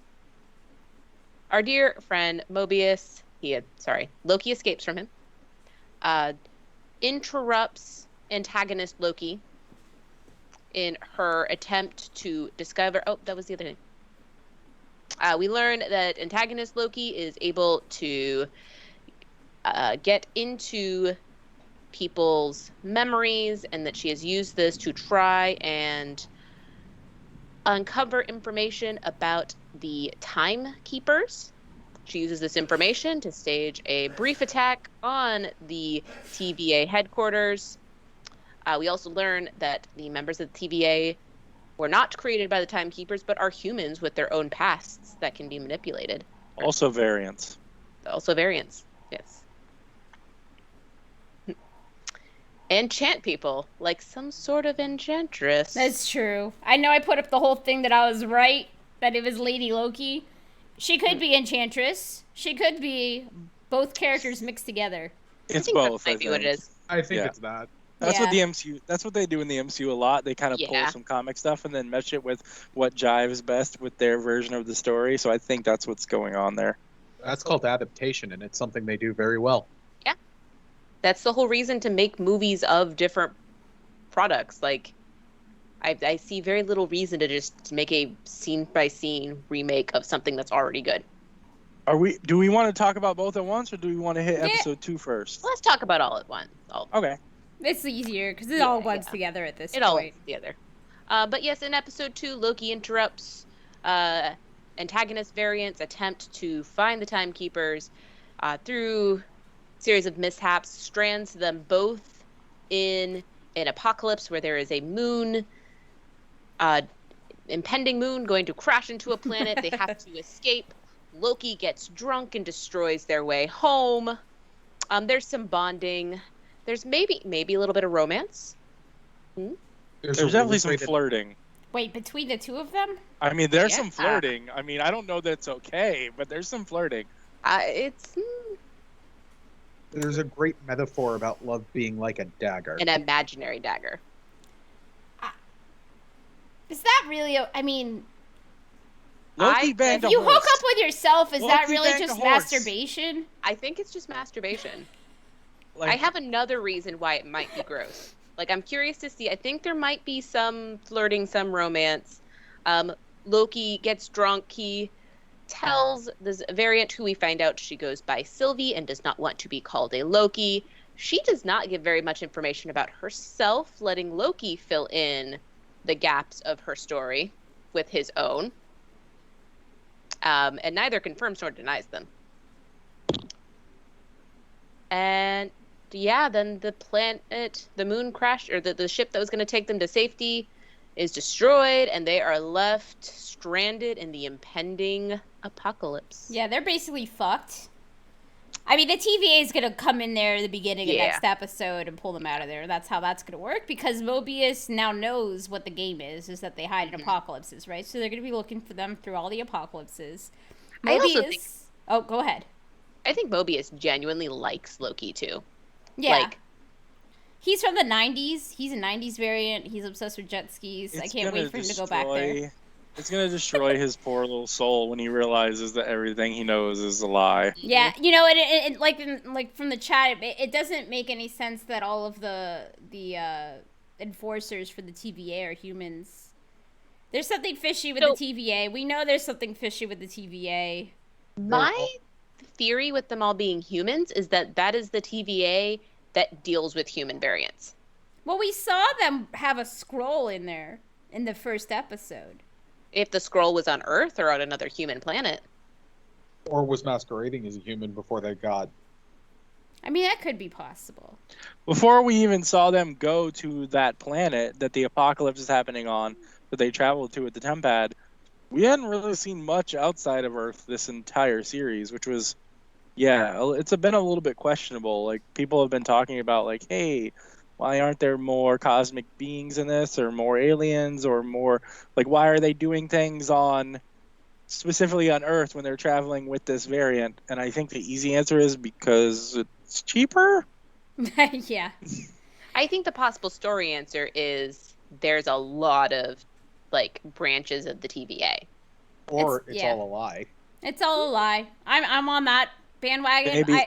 dear friend Mobius, Loki escapes from him, interrupts antagonist Loki in her attempt to discover... Oh, that was the other thing. We learn that antagonist Loki is able to get into people's memories, and that she has used this to try and uncover information about the timekeepers. She uses this information to stage a brief attack on the TVA headquarters. We also learn that the members of the TVA were not created by the timekeepers, but are humans with their own pasts that can be manipulated. Also variants. Also variants, yes. Enchant people, like some sort of enchantress. That's true. I know I put up the whole thing that I was right, that it was Lady Loki. She could be Enchantress. She could be both characters mixed together. It's both. That might be what it is. I think it's that. That's what the MCU. That's what they do in the MCU a lot. They kind of pull some comic stuff and then mesh it with what jives best with their version of the story. So I think that's what's going on there. That's called adaptation, and it's something they do very well. Yeah, that's the whole reason to make movies of different products. Like, I see very little reason to just make a scene-by-scene remake of something that's already good. Do we want to talk about both at once, or do we want to hit episode 2 first? Let's talk about all at once. Okay. It's easier because it all blends together at this point. It all blends together. But yes, in episode 2, Loki interrupts antagonist variants' attempt to find the timekeepers through a series of mishaps, strands them both in an apocalypse where there is a moon, impending moon going to crash into a planet. They have to escape. Loki gets drunk and destroys their way home. There's some bonding. There's maybe a little bit of romance. There's definitely some flirting. Wait, between the two of them? I mean, there's some flirting. I mean, I don't know that it's okay, but there's some flirting. There's a great metaphor about love being like a dagger. An imaginary dagger. Is that really... I mean... If you hook up with yourself, is that really just masturbation? I think it's just masturbation. I have another reason why it might be gross. Like, I'm curious to see. I think there might be some flirting, some romance. Loki gets drunk. He tells this variant, who we find out she goes by Sylvie and does not want to be called a Loki. She does not give very much information about herself, letting Loki fill in the gaps of her story with his own. And neither confirms nor denies them. And then the moon crashed, or the ship that was going to take them to safety is destroyed, and they are left stranded in the impending apocalypse. Yeah, they're basically fucked. I mean, the TVA is going to come in there at the beginning of next episode and pull them out of there. That's how that's going to work, because Mobius now knows what the game is that they hide in apocalypses, right? So they're going to be looking for them through all the apocalypses. Oh, go ahead. I think Mobius genuinely likes Loki, too. Yeah. He's from the 90s. He's a 90s variant. He's obsessed with jet skis. I can't wait for him to go back there. It's going to destroy his poor little soul when he realizes that everything he knows is a lie. Yeah, and like from the chat, it doesn't make any sense that all of the enforcers for the TVA are humans. There's something fishy with the TVA. We know there's something fishy with the TVA. My theory with them all being humans is that is the TVA that deals with human variants. Well, we saw them have a scroll in there in the first episode. If the scroll was on Earth or on another human planet. Or was masquerading as a human before they got... I mean, that could be possible. Before we even saw them go to that planet that the apocalypse is happening on, that they traveled to at the Tempad, we hadn't really seen much outside of Earth this entire series, which was, it's been a little bit questionable. Like, people have been talking about, like, hey, why aren't there more cosmic beings in this, or more aliens, or more, like, why are they doing things specifically on Earth when they're traveling with this variant? And I think the easy answer is because it's cheaper. Yeah. I think the possible story answer is there's a lot of like branches of the TVA. Or it's yeah. all a lie. It's all a lie. I'm on that bandwagon. Maybe.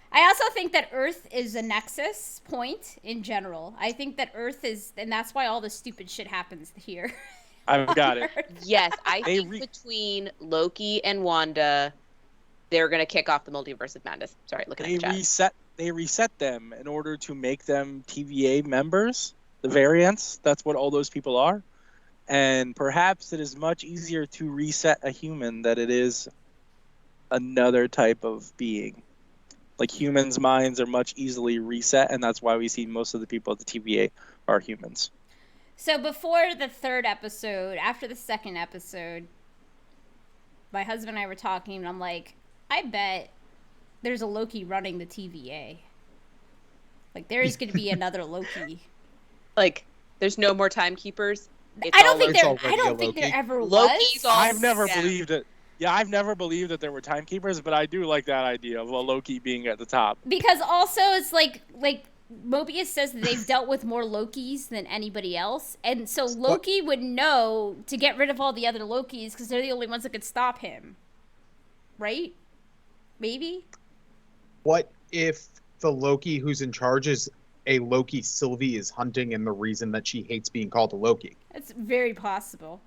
I also think that Earth is a nexus point in general. I think that Earth is, and that's why all the stupid shit happens here. I've got it. Yes, I think between Loki and Wanda, they're gonna kick off the multiverse of madness. Sorry, looking at the chat. They reset them in order to make them TVA members, the variants. That's what all those people are. And perhaps it is much easier to reset a human than it is another type of being. Like, humans' minds are much easily reset, and that's why we see most of the people at the TVA are humans. So before the third episode, after the second episode, my husband and I were talking, and I'm like, I bet there's a Loki running the TVA. Like, there is going to be another Loki. Like, there's no more timekeepers. I don't think there ever was. I've never believed it. Yeah, I've never believed that there were timekeepers, but I do like that idea of a Loki being at the top. Because also it's like Mobius says that they've dealt with more Lokis than anybody else, and so Loki would know to get rid of all the other Lokis because they're the only ones that could stop him. Right? Maybe? What if the Loki who's in charge is a Loki Sylvie is hunting and the reason that she hates being called a Loki? It's very possible.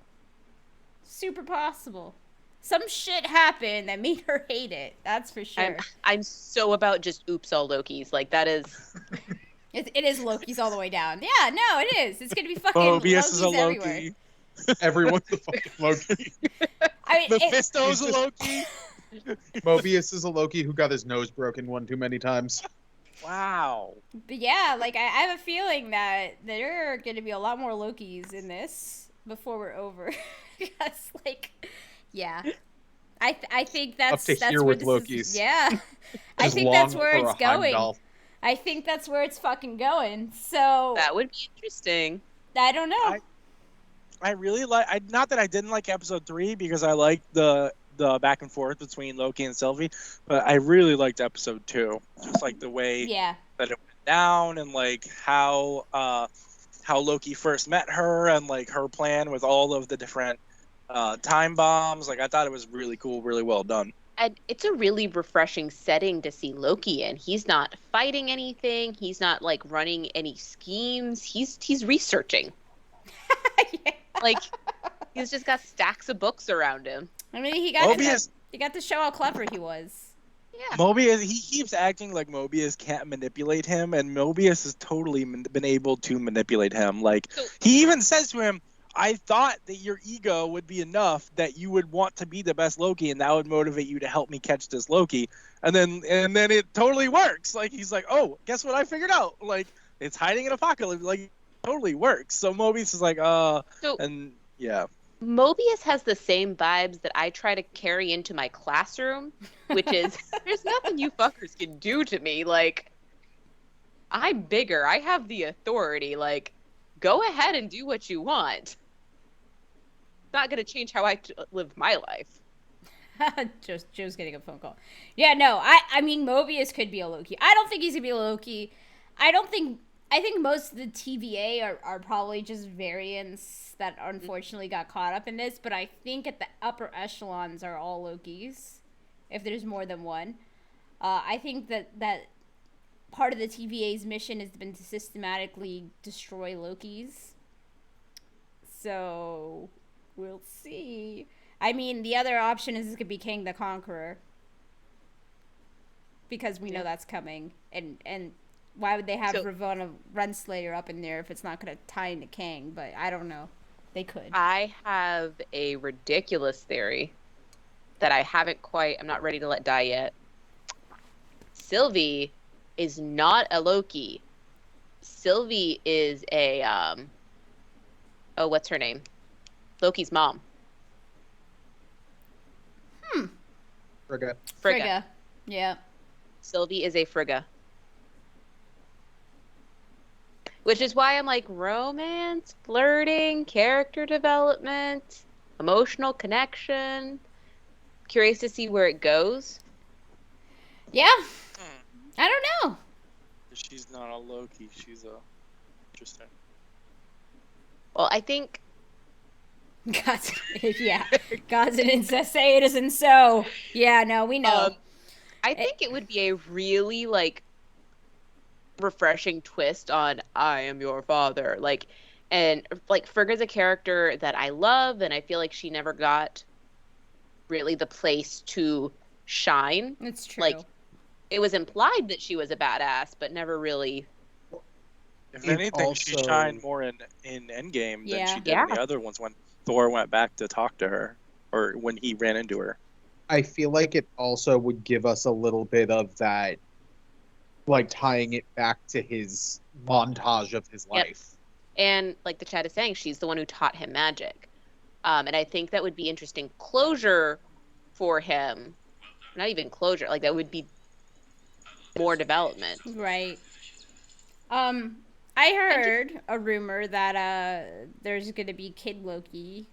Super possible. Some shit happened that made her hate it. That's for sure. I'm so about just oops all Lokis. Like, that is... It is Loki's all the way down. Yeah, no, it is. It's going to be fucking Mobius Loki's is a Loki. everywhere. Everyone's a fucking Loki. I mean, Mephisto's a Loki. Mobius is a Loki who got his nose broken one too many times. Wow. But yeah, like, I have a feeling that there are going to be a lot more Lokis in this before we're over. Because, like... Yeah, I think that's up to here where with Loki's. Yeah, I think that's where it's going. I think that's where it's fucking going. So that would be interesting. I don't know. I really like. Not that I didn't like episode 3 because I liked the back and forth between Loki and Sylvie, but I really liked episode 2. Just like the way that it went down and like how Loki first met her and like her plan with all of the different time bombs. Like, I thought it was really cool, really well done. And it's a really refreshing setting to see Loki in. He's not fighting anything. He's not like running any schemes. He's researching. Yeah. Like, he's just got stacks of books around him. I mean, he got to show how clever he was. Yeah. Mobius, he keeps acting like Mobius can't manipulate him, and Mobius has totally been able to manipulate him. Like, he even says to him, I thought that your ego would be enough that you would want to be the best Loki, and that would motivate you to help me catch this Loki. And then it totally works. Like, he's like, oh, guess what I figured out? Like, it's hiding in Apocalypse. Like, it totally works. So Mobius is like, and yeah. Mobius has the same vibes that I try to carry into my classroom, which is, there's nothing you fuckers can do to me. Like, I'm bigger. I have the authority. Like, go ahead and do what you want. Not going to change how I live my life. Joe's getting a phone call. Yeah, no, I mean, Mobius could be a Loki. I don't think he's going to be a Loki. I think most of the TVA are probably just variants that unfortunately got caught up in this, but I think at the upper echelons are all Lokis, if there's more than one. I think that part of the TVA's mission has been to systematically destroy Lokis. So... we'll see. I mean, the other option is it could be King the Conqueror. Because we know that's coming. And why would they have Ravonna Renslayer up in there if it's not going to tie into Kang? But I don't know. They could. I have a ridiculous theory that I'm not ready to let die yet. Sylvie is not a Loki. Sylvie is a, what's her name? Loki's mom. Frigga. Yeah. Sylvie is a Frigga. Which is why I'm like, romance, flirting, character development, emotional connection. Curious to see where it goes. Yeah. I don't know. She's not a Loki. She's a interesting. Well, I think God's, yeah. God's an incest. Say it isn't so. Yeah, no, we know. I think it would be a really like refreshing twist on I am your father. And Frigga's a character that I love, and I feel like she never got really the place to shine. It's true. Like, it was implied that she was a badass, but never really. If anything, she shined more in Endgame than she did in the other ones when Thor went back to talk to her, or when he ran into her. I feel like it also would give us a little bit of that, like tying it back to his montage of his life. And like the chat is saying, she's the one who taught him magic. And I think that would be interesting closure for him. Not even closure, like that would be more development. Right. I heard a rumor that there's going to be Kid Loki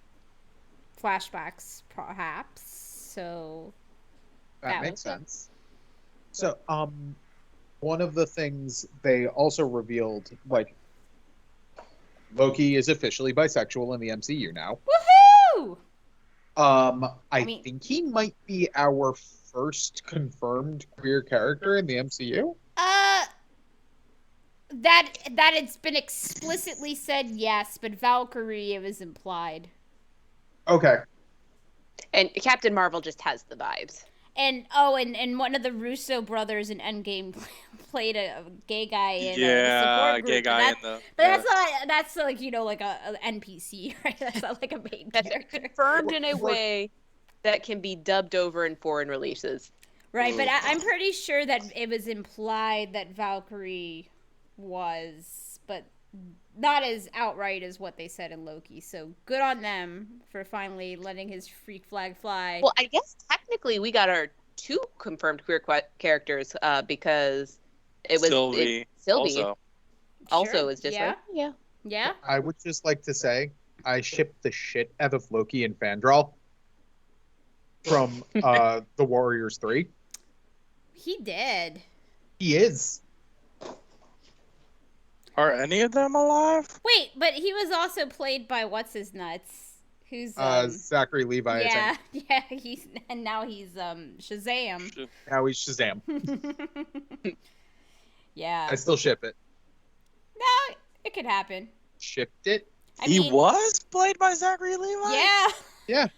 flashbacks, perhaps. So that makes sense. So, one of the things they also revealed, like, Loki is officially bisexual in the MCU now. Woohoo! I think he might be our first confirmed queer character in the MCU. That it's been explicitly said yes, but Valkyrie, it was implied. Okay. And Captain Marvel just has the vibes. And one of the Russo brothers in Endgame played a gay guy in the support group. Gay guy that's like, you know, like a NPC, right? That's not like a main character. Confirmed in a way that can be dubbed over in foreign releases. Right, but I'm pretty sure that it was implied that Valkyrie was, but not as outright as what they said in Loki. So good on them for finally letting his freak flag fly. Well, I guess technically we got our 2 confirmed queer characters because it was Sylvie also is just yeah. I would just like to say I shipped the shit out of Loki and Fandral from the Warriors 3. He did. He is. Are any of them alive? Wait, but he was also played by what's his nuts? Who's Zachary Levi? Yeah, now he's Shazam. Now he's Shazam. Yeah. I still ship it. No, it could happen. Shipped it. He was played by Zachary Levi? Yeah. Yeah.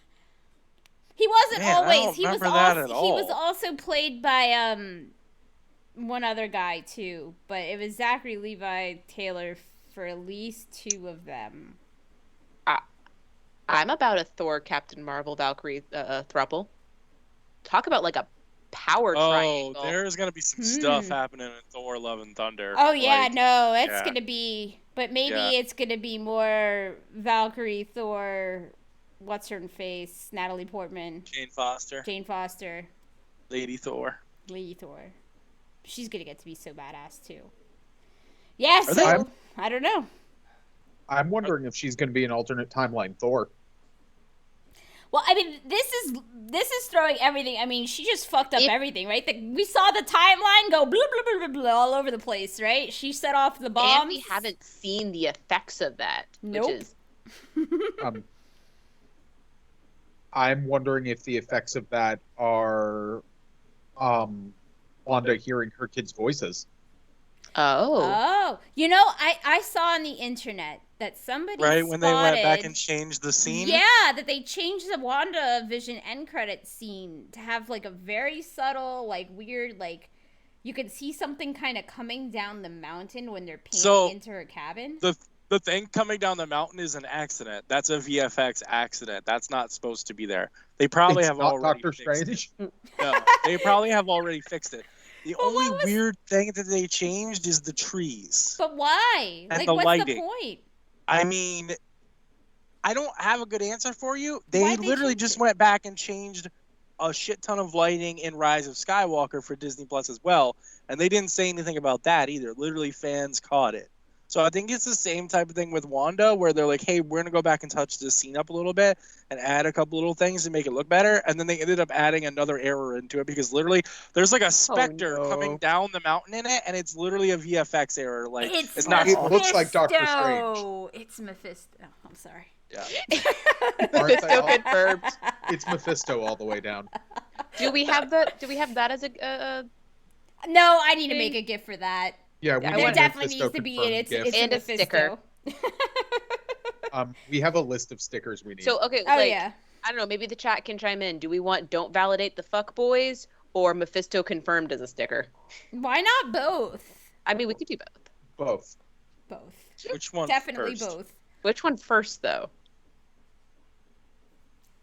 He wasn't always. He was also played by one other guy too, but it was Zachary Levi Taylor for at least 2 of them. I'm about a Thor, Captain Marvel, Valkyrie throuple. Talk about like a power triangle. There's gonna be some stuff happening in Thor: Love and Thunder. Oh yeah, it's gonna be, but maybe it's gonna be more Valkyrie, Thor, what's her face, Natalie Portman, Jane Foster, Lady Thor. She's gonna get to be so badass too. Yeah, so I don't know. I'm wondering if she's gonna be an alternate timeline Thor. Well, I mean, this is throwing everything. I mean, she just fucked up everything, right? We saw the timeline go blah, blah, blah, blah, blah, all over the place, right? She set off the bombs. And we haven't seen the effects of that. Nope. Which is... I'm wondering if the effects of that are Wanda hearing her kids' voices. Oh. You know, I saw on the internet that somebody when they went back and changed the scene? Yeah, that they changed the WandaVision end credit scene to have like a very subtle, like weird, like you could see something kind of coming down the mountain when they're painting into her cabin. The thing coming down the mountain is an accident. That's a VFX accident. That's not supposed to be there. They probably have already Doctor Strange. No, they probably have already fixed it. The only weird thing that they changed is the trees. But why? And like, the what's lighting. the point? I mean, I don't have a good answer for you. They literally just went back and changed a shit ton of lighting in Rise of Skywalker for Disney Plus as well, and they didn't say anything about that either. Literally, fans caught it. So I think it's the same type of thing with Wanda, where they're like, hey, we're going to go back and touch this scene up a little bit and add a couple little things to make it look better. And then they ended up adding another error into it because literally there's like a specter coming down the mountain in it, and it's literally a VFX error. Like it's not. It looks like Doctor Strange. It's Mephisto. Oh, I'm sorry. Yeah. Mephisto confirmed. It's Mephisto all the way down. Do we have that as a? No, I need to make a GIF for that. Yeah, there definitely needs to be it's and a sticker. We have a list of stickers we need. So okay, I don't know. Maybe the chat can chime in. Do we want "Don't validate the fuck boys" or Mephisto confirmed as a sticker? Why not both? I mean, we could do both. Both. Which one? Definitely first? Both. Which one first, though?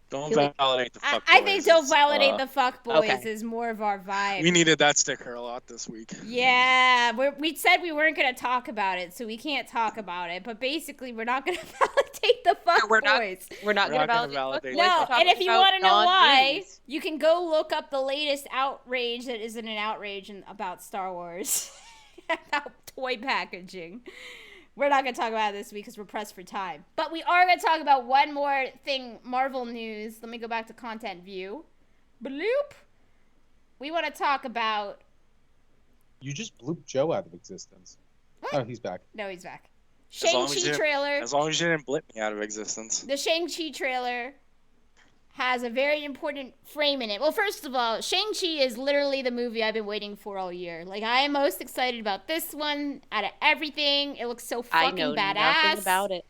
Don't validate the fuck boys. I think "Don't validate the fuck boys" is more of our vibe. We needed that sticker a lot this week. Yeah, we said we weren't going to talk about it, so we can't talk about it. But basically, we're not going to validate the fuck boys. We're not going to validate the fuck boys. No, and if you want to know why, you can go look up the latest outrage that isn't an outrage about Star Wars, about toy packaging. We're not going to talk about it this week because we're pressed for time. But we are going to talk about one more thing, Marvel news. Let me go back to content view. Bloop. We want to talk about... You just blooped Joe out of existence. What? Oh, he's back. No, he's back. Shang-Chi trailer. As long as you didn't blip me out of existence. The Shang-Chi trailer has a very important frame in it. Well, first of all, Shang-Chi is literally the movie I've been waiting for all year. Like, I am most excited about this one out of everything. It looks so fucking badass. I know nothing about it.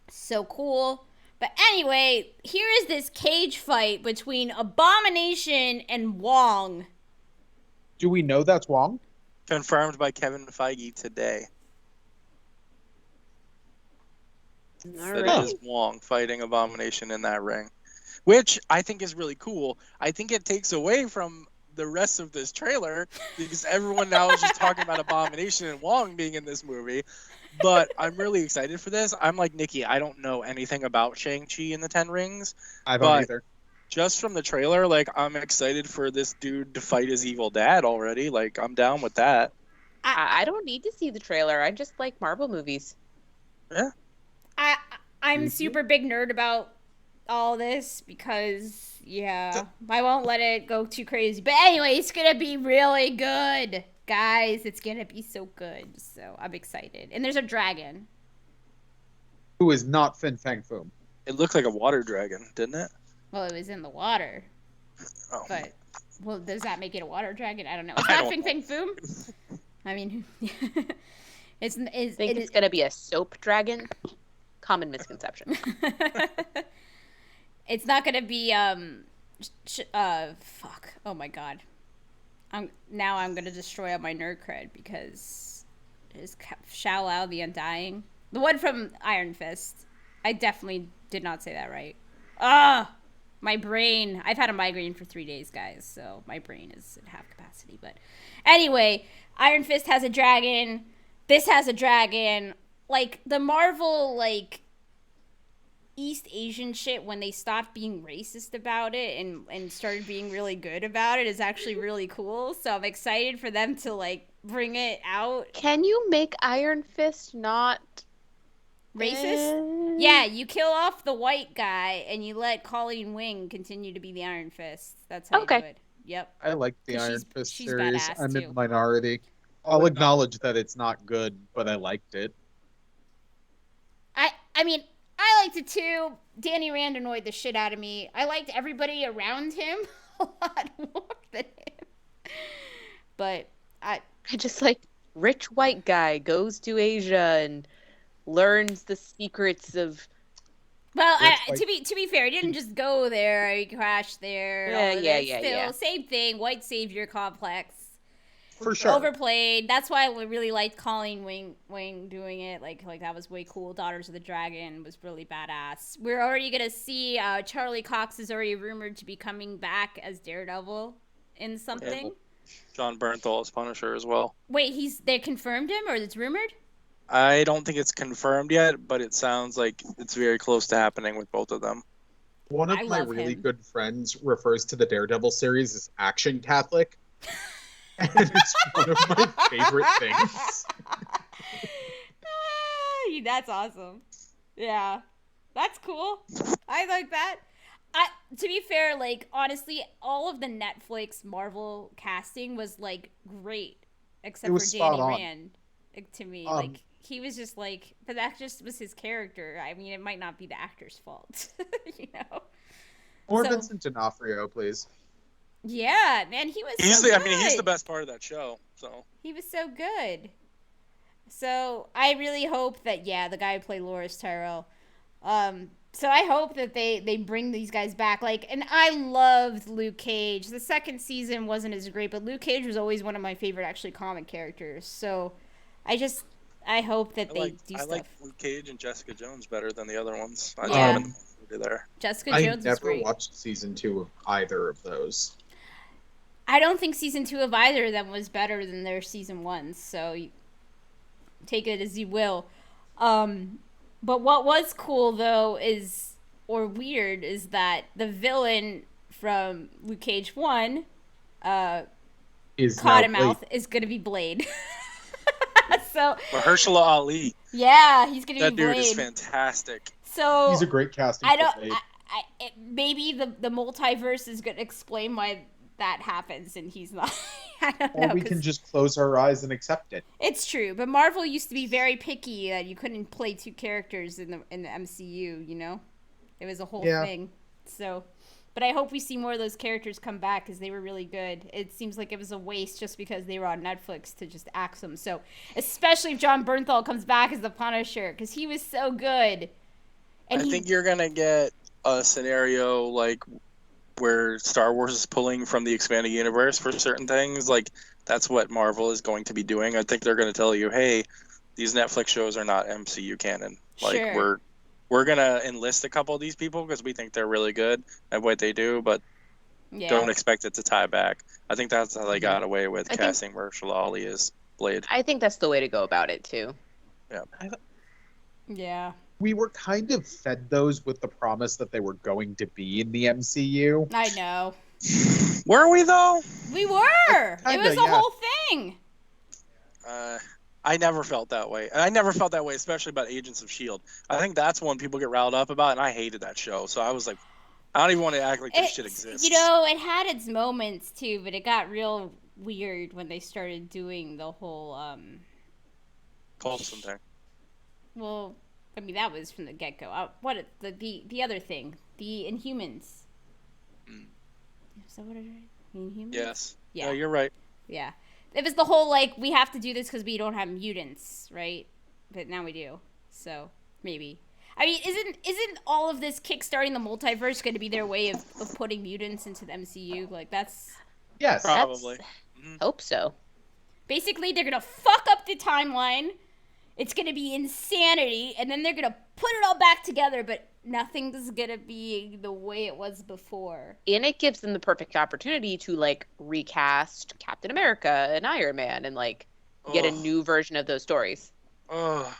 So cool. But anyway, here is this cage fight between Abomination and Wong. Do we know that's Wong? Confirmed by Kevin Feige today. That it is Wong fighting Abomination in that ring. Which I think is really cool. I think it takes away from the rest of this trailer because everyone now is just talking about Abomination and Wong being in this movie. But I'm really excited for this. I'm like Nikki. I don't know anything about Shang-Chi and the Ten Rings. I don't either. Just from the trailer, like, I'm excited for this dude to fight his evil dad already. Like, I'm down with that. I don't need to see the trailer. I just like Marvel movies. Yeah. I'm super big nerd about all this because, I won't let it go too crazy. But anyway, it's going to be really good. Guys, it's going to be so good. So I'm excited. And there's a dragon. Who is not Fin Fang Foom. It looked like a water dragon, didn't it? Well, it was in the water. Oh. But, well, does that make it a water dragon? I don't know. Is that Fin Fang Foom? I mean, it's going to be a soap dragon? Common misconception. It's not going to be, fuck. Oh my god. I'm going to destroy all my nerd cred because is Shao Lao the Undying? The one from Iron Fist. I definitely did not say that right. My brain. I've had a migraine for 3 days, guys, so my brain is at half capacity. But anyway, Iron Fist has a dragon. This has a dragon. Like, the Marvel, like, East Asian shit, when they stopped being racist about it and started being really good about it, is actually really cool. So I'm excited for them to, like, bring it out. Can you make Iron Fist not racist? Yeah, you kill off the white guy and you let Colleen Wing continue to be the Iron Fist. That's how you do it. Yep. I like the Iron Fist she's series. badass, I'm too. in the minority. I'll acknowledge that it's not good, but I liked it. I mean, I liked it too. Danny Rand annoyed the shit out of me. I liked everybody around him a lot more than him. But I just like rich white guy goes to Asia and learns the secrets of. Well, to be fair, he didn't just go there. He crashed there. Yeah. Same thing. White savior complex. For sure. Overplayed. That's why I really liked Colleen Wing doing it. Like that was way cool. Daughters of the Dragon was really badass. We're already gonna see Charlie Cox is already rumored to be coming back as Daredevil in something. Yeah, John Bernthal as Punisher as well. Wait, they confirmed him or it's rumored? I don't think it's confirmed yet, but it sounds like it's very close to happening with both of them. One of my really good friends refers to the Daredevil series as Action Catholic. And it's one of my favorite things. That's awesome. Yeah. That's cool. I like that. To be fair, like, honestly, all of the Netflix Marvel casting was, like, great. Except for Danny Rand, to me. Like, he was just, like, but that just was his character. I mean, it might not be the actor's fault, you know? More Vincent D'Onofrio, please. Yeah, man, he was so good. I mean, he's the best part of that show, so. He was so good. So, I really hope that, the guy who played Loras Tyrell, so I hope that they bring these guys back. Like, and I loved Luke Cage. The second season wasn't as great, but Luke Cage was always one of my favorite, actually, comic characters. So, I hope that they do stuff. I like Luke Cage and Jessica Jones better than the other ones. There. Jessica Jones is great. I never watched season 2 of either of those. I don't think season 2 of either of them was better than their season 1s. So, take it as you will. But what was cool, though, is that the villain from Luke Cage 1, Cottonmouth, is going to be Blade. So Mahershala Ali. Yeah, he's going to be Blade. That dude is fantastic. So he's a great casting. Maybe the multiverse is going to explain why that happens, and he's not. I don't know. Or we can just close our eyes and accept it. It's true, but Marvel used to be very picky that you couldn't play 2 characters in the MCU. You know, it was a whole thing. So, but I hope we see more of those characters come back because they were really good. It seems like it was a waste just because they were on Netflix to just axe them. So, especially if John Bernthal comes back as the Punisher because he was so good. And I think you're gonna get a scenario like where Star Wars is pulling from the expanded universe for certain things. Like, that's what Marvel is going to be doing. I think they're going to tell you, hey, these Netflix shows are not MCU canon. Like, we're going to enlist a couple of these people because we think they're really good at what they do, but don't expect it to tie back. I think that's how they got away with casting Mahershala Ali as Blade. I think that's the way to go about it, too. Yeah. Yeah. We were kind of fed those with the promise that they were going to be in the MCU. I know. Were we, though? We were. It was the whole thing. I never felt that way. And I never felt that way, especially about Agents of S.H.I.E.L.D. I think that's one people get riled up about, and I hated that show. So I was like, I don't even want to act like this shit exists. You know, it had its moments, too, but it got real weird when they started doing the whole... Coulson thing. Well... I mean, that was from the get-go. The other thing, the Inhumans. Is that what it is? Inhumans? Yes. Yeah. No, you're right. Yeah. It was the whole, like, we have to do this because we don't have mutants, right? But now we do. So, maybe. I mean, isn't all of this kickstarting the multiverse going to be their way of putting mutants into the MCU? Like, that's... Yes. Probably. Hope so. Basically, they're going to fuck up the timeline. It's going to be insanity, and then they're going to put it all back together, but nothing's going to be the way it was before. And it gives them the perfect opportunity to, like, recast Captain America and Iron Man and, like, get a new version of those stories. I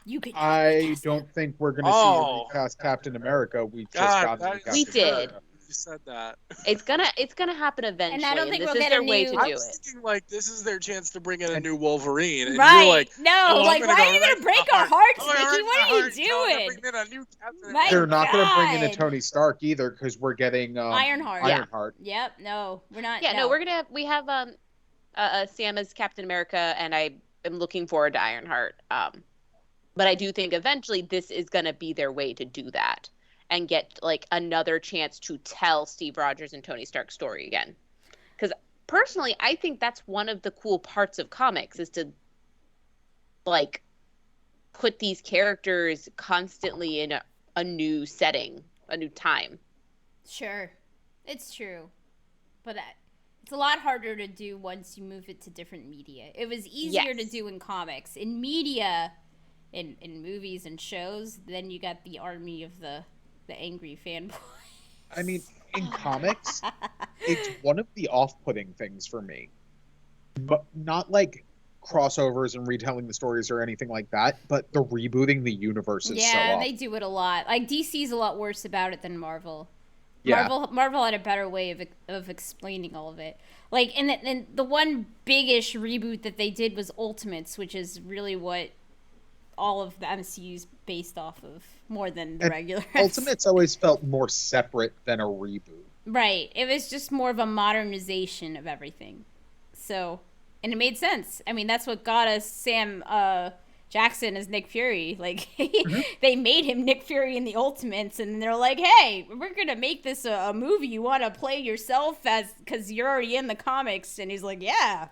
don't think we're going to see a recast Captain America. We just got We did. You said that. It's gonna happen eventually. And I don't think we'll get their way to do it. I was thinking, like, this is their chance to bring in a new Wolverine. And right. You're like, why are you going to break our hearts, Nikki? What are you doing? They're not going to bring in a Tony Stark either because we're getting Ironheart. Ironheart. Yep. No, we're not. Yeah. No, we have Sam as Captain America, and I am looking forward to Ironheart. But I do think eventually this is going to be their way to do that. And get, like, another chance to tell Steve Rogers and Tony Stark's story again. Because, personally, I think that's one of the cool parts of comics, is to, like, put these characters constantly in a new setting, a new time. Sure. It's true. But it's a lot harder to do once you move it to different media. It was easier to do in comics. In media, in movies and shows, then you got the army of the angry fanboys. I mean, in comics, it's one of the off-putting things for me. But not like crossovers and retelling the stories or anything like that, but the rebooting the universe is so off. Yeah, they do it a lot. Like, DC's a lot worse about it than Marvel. Yeah. Marvel had a better way of explaining all of it. Like, and the one big-ish reboot that they did was Ultimates, which is really what all of the MCU's based off of more than the regular. Ultimate's always felt more separate than a reboot. Right. It was just more of a modernization of everything. So, and it made sense. I mean, that's what got us Sam Jackson as Nick Fury. Like, they made him Nick Fury in the Ultimates, and they're like, hey, we're going to make this a movie you want to play yourself as, because you're already in the comics. And he's like, yeah.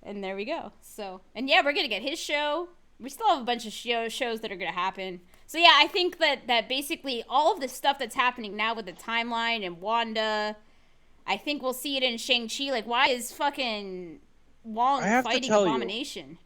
And there we go. So, and yeah, we're going to get his show. We still have a bunch of shows that are going to happen. So yeah, I think that basically all of the stuff that's happening now with the timeline and Wanda, I think we'll see it in Shang-Chi. Like, why is fucking Wong fighting Abomination?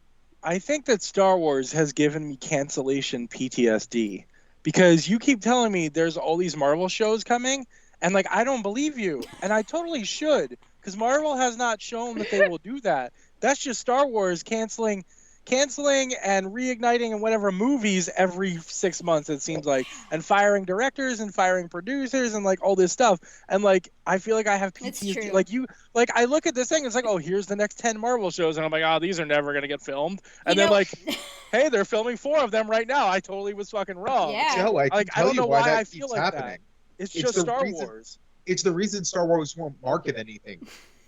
I think that Star Wars has given me cancellation PTSD, because you keep telling me there's all these Marvel shows coming, and like, I don't believe you, and I totally should, because Marvel has not shown that they will do that. That's just Star Wars canceling and reigniting and whatever movies every 6 months, it seems like, and firing directors and firing producers and like all this stuff. And like, I feel like I have PTSD. Like I look at this thing, it's like, oh, here's the next 10 Marvel shows, and I'm like, oh, these are never gonna get filmed. And then like, hey, they're filming 4 of them right now. I totally was fucking wrong. Yeah. Joe, I don't know why I feel like happening. It's just Star Wars. It's the reason Star Wars won't market anything.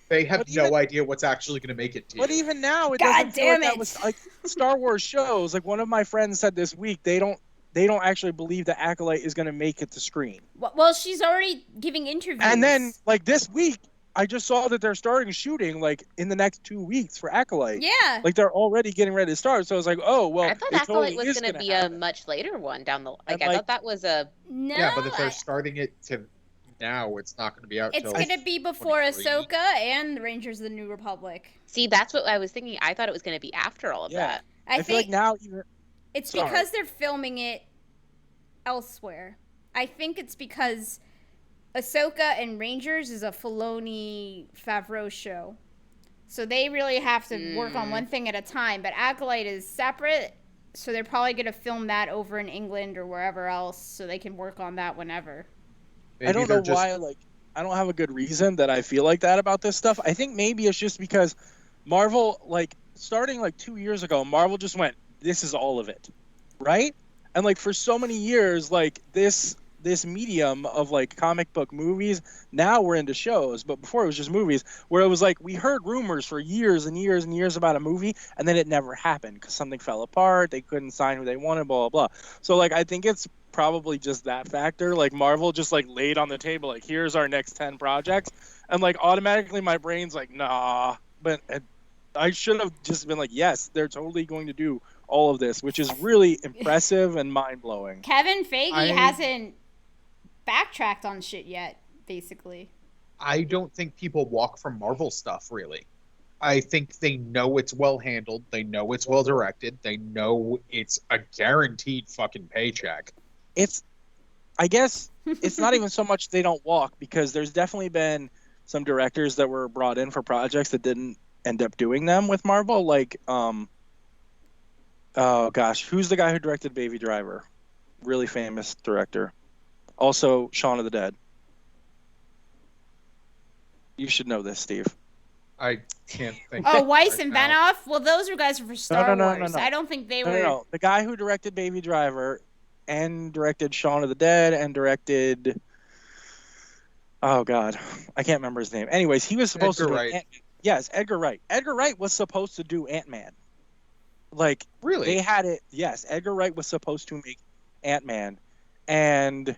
They have no idea what's actually going to make it to you. But even now, it doesn't feel like that was like Star Wars shows. Like, one of my friends said this week, they don't actually believe that Acolyte is going to make it to screen. Well, she's already giving interviews. And then, like, this week, I just saw that they're starting shooting, like, in the next 2 weeks for Acolyte. Yeah. Like, they're already getting ready to start. So I was like, oh, well, I thought Acolyte was going to be a much later one down the... Like, I thought that was a... No. Yeah, but if they're starting it to... now, it's not going to be out until... It's going to be before Ahsoka and the Rangers of the New Republic. See, that's what I was thinking. I thought it was going to be after all of that. I feel like now... It's because they're filming it elsewhere. I think it's because Ahsoka and Rangers is a Filoni Favreau show. So they really have to work on one thing at a time. But Acolyte is separate, so they're probably going to film that over in England or wherever else so they can work on that whenever. Maybe I don't know why, like, I don't have a good reason that I feel like that about this stuff. I think maybe it's just because Marvel, like, starting like 2 years ago, Marvel just went, this is all of it, right? And like, for so many years, like, this medium of like comic book movies, now we're into shows, but before it was just movies, where it was like, we heard rumors for years and years and years about a movie, and then it never happened because something fell apart, they couldn't sign who they wanted, blah, blah, blah. So like, I think it's probably just that factor. Like, Marvel just like laid on the table, like, here's our next 10 projects, and like, automatically my brain's like, nah. But I should have just been like, yes, they're totally going to do all of this, which is really impressive and mind-blowing. Kevin Feige hasn't backtracked on shit yet, basically. I don't think people walk from Marvel stuff, really. I think they know it's well handled, they know it's well directed, they know it's a guaranteed fucking paycheck. I guess it's not even so much they don't walk, because there's definitely been some directors that were brought in for projects that didn't end up doing them with Marvel. Like, oh gosh, who's the guy who directed Baby Driver? Really famous director. Also, Shaun of the Dead. You should know this, Steve. I can't think. Oh, Weiss and Benoff? Well, those guys were for Star Wars. I don't think they were... No. The guy who directed Baby Driver and directed Shaun of the Dead and directed... Oh, God. I can't remember his name. Anyways, he was supposed to do... Wright. Yes, Edgar Wright. Edgar Wright was supposed to do Ant-Man. Like, really? They had it... Yes, Edgar Wright was supposed to make Ant-Man and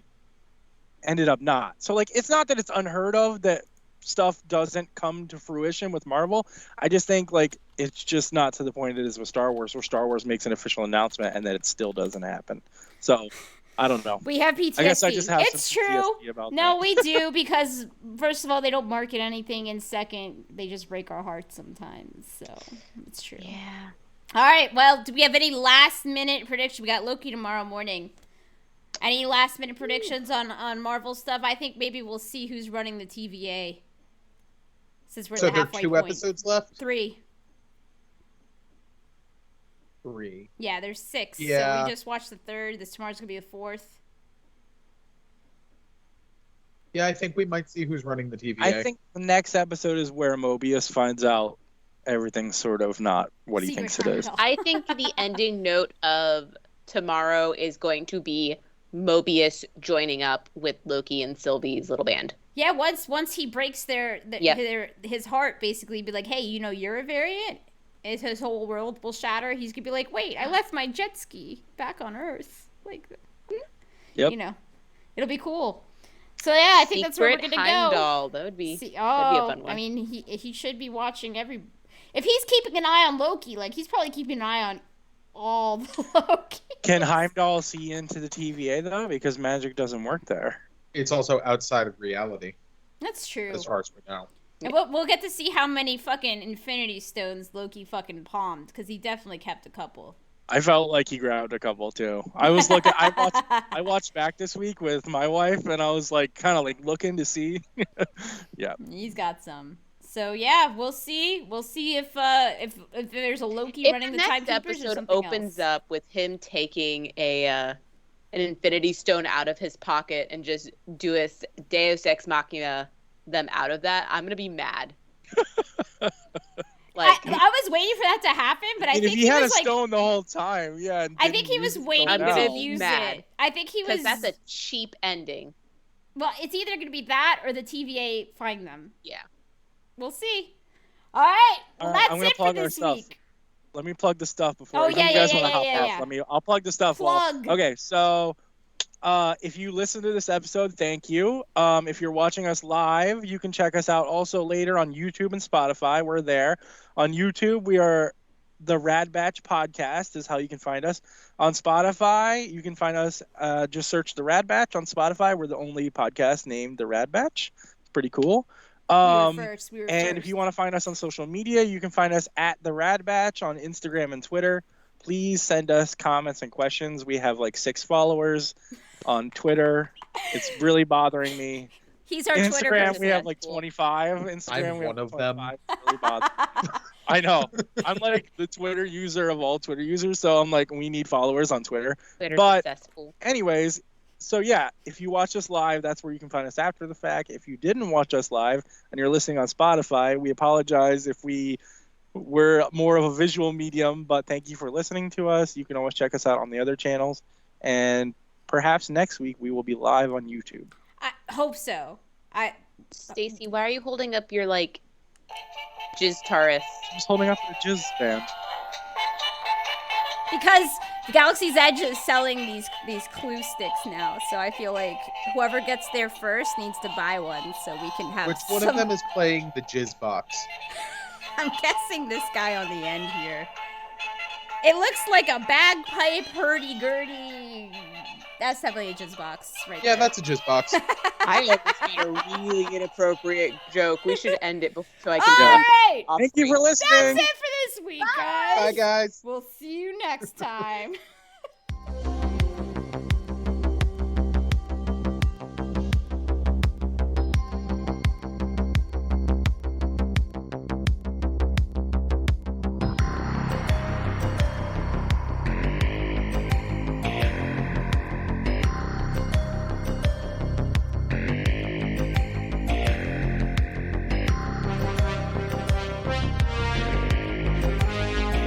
ended up not. So, like, it's not that it's unheard of that stuff doesn't come to fruition with Marvel. I just think, like, it's just not to the point it is with Star Wars, where Star Wars makes an official announcement and then it still doesn't happen. So, I don't know. We have PTSD. I guess I just have it's some true. PTSD about no, that. we do, because first of all, they don't market anything, and second, they just break our hearts sometimes. So, it's true. Yeah. All right, well, do we have any last-minute predictions? We got Loki tomorrow morning. Any last-minute predictions on Marvel stuff? I think maybe we'll see who's running the TVA. Since we're at the halfway point. So there are 2 episodes left? 3. 3. Yeah, there's 6. Yeah. So we just watched the 3rd. Tomorrow's going to be the 4th. Yeah, I think we might see who's running the TVA. I think the next episode is where Mobius finds out everything's sort of not what he Secret thinks it is. Heimdall. I think the ending note of tomorrow is going to be Mobius joining up with Loki and Sylvie's little band. Yeah, once he breaks his heart, basically be like, hey, you're a variant. His whole world will shatter. He's gonna be like, wait, I left my jet ski back on Earth. Like, Yep. It'll be cool. So yeah, I think that's where we're gonna Heimdall. go. That would be that'd be a fun one. I mean, he should be watching if he's keeping an eye on Loki, like he's probably keeping an eye on all the Loki. Can Heimdall see into the TVA though? Because magic doesn't work there. It's also outside of reality, That's true. as far as we know. And we'll get to see how many fucking Infinity Stones Loki fucking palmed, because he definitely kept a couple. I felt like he grabbed a couple too. I was looking. I watched back this week with my wife, and I was like, kind of like looking to see. Yeah, He's got some. So yeah, we'll see. We'll see if there's a Loki running the Timekeepers or episode something opens else. up with him taking an Infinity Stone out of his pocket and just do a Deus Ex Machina them out of that, I'm gonna be mad. Like I was waiting for that to happen, but I think if he had was a stone the whole time, yeah. I think he was waiting to use it. I think he was. Because that's a cheap ending. Well, it's either going to be that or the TVA find them. Yeah. We'll see. All right. Well, I'm gonna that's it for plug our this stuff. week. Let me plug the stuff before Oh, you yeah, guys yeah, want to hop yeah, off. yeah. I'll plug the stuff. Plug. Okay, so if you listen to this episode, thank you. If you're watching us live, you can check us out also later on YouTube and Spotify. We're there. On YouTube, we are the Rad Batch Podcast is how you can find us. On Spotify, you can find us, just search the Rad Batch on Spotify. We're the only podcast named the Rad Batch. It's pretty cool. We were first. And if you want to find us on social media, you can find us at the Rad Batch on Instagram and Twitter. Please send us comments and questions. We have like 6 followers on Twitter. It's really bothering me. He's our Instagram, Twitter person. we have like 25. Instagram, I'm we have one of 25. It really bothers me. I know. I'm like the Twitter user of all Twitter users, so I'm like, we need followers on Twitter. Twitter But successful. anyways, so yeah, if you watch us live, that's where you can find us after the fact. If you didn't watch us live and you're listening on Spotify, we apologize if we're more of a visual medium, but thank you for listening to us. You can always check us out on the other channels, and perhaps next week we will be live on YouTube. I hope so. Stacy, why are you holding up your like Jizz Taurus? I'm just holding up the jizz band. Because Galaxy's Edge is selling these clue sticks now, so I feel like whoever gets there first needs to buy one so we can have Which one of them is playing the Jizz box? I'm guessing this guy on the end here. It looks like a bagpipe hurdy-gurdy. That's definitely a jizz box right there. Yeah, that's a Jizz box. I let this be a really inappropriate joke. We should end it so I can All right. Thank you for listening. That's it for this week, guys. Bye, guys. We'll see you next time.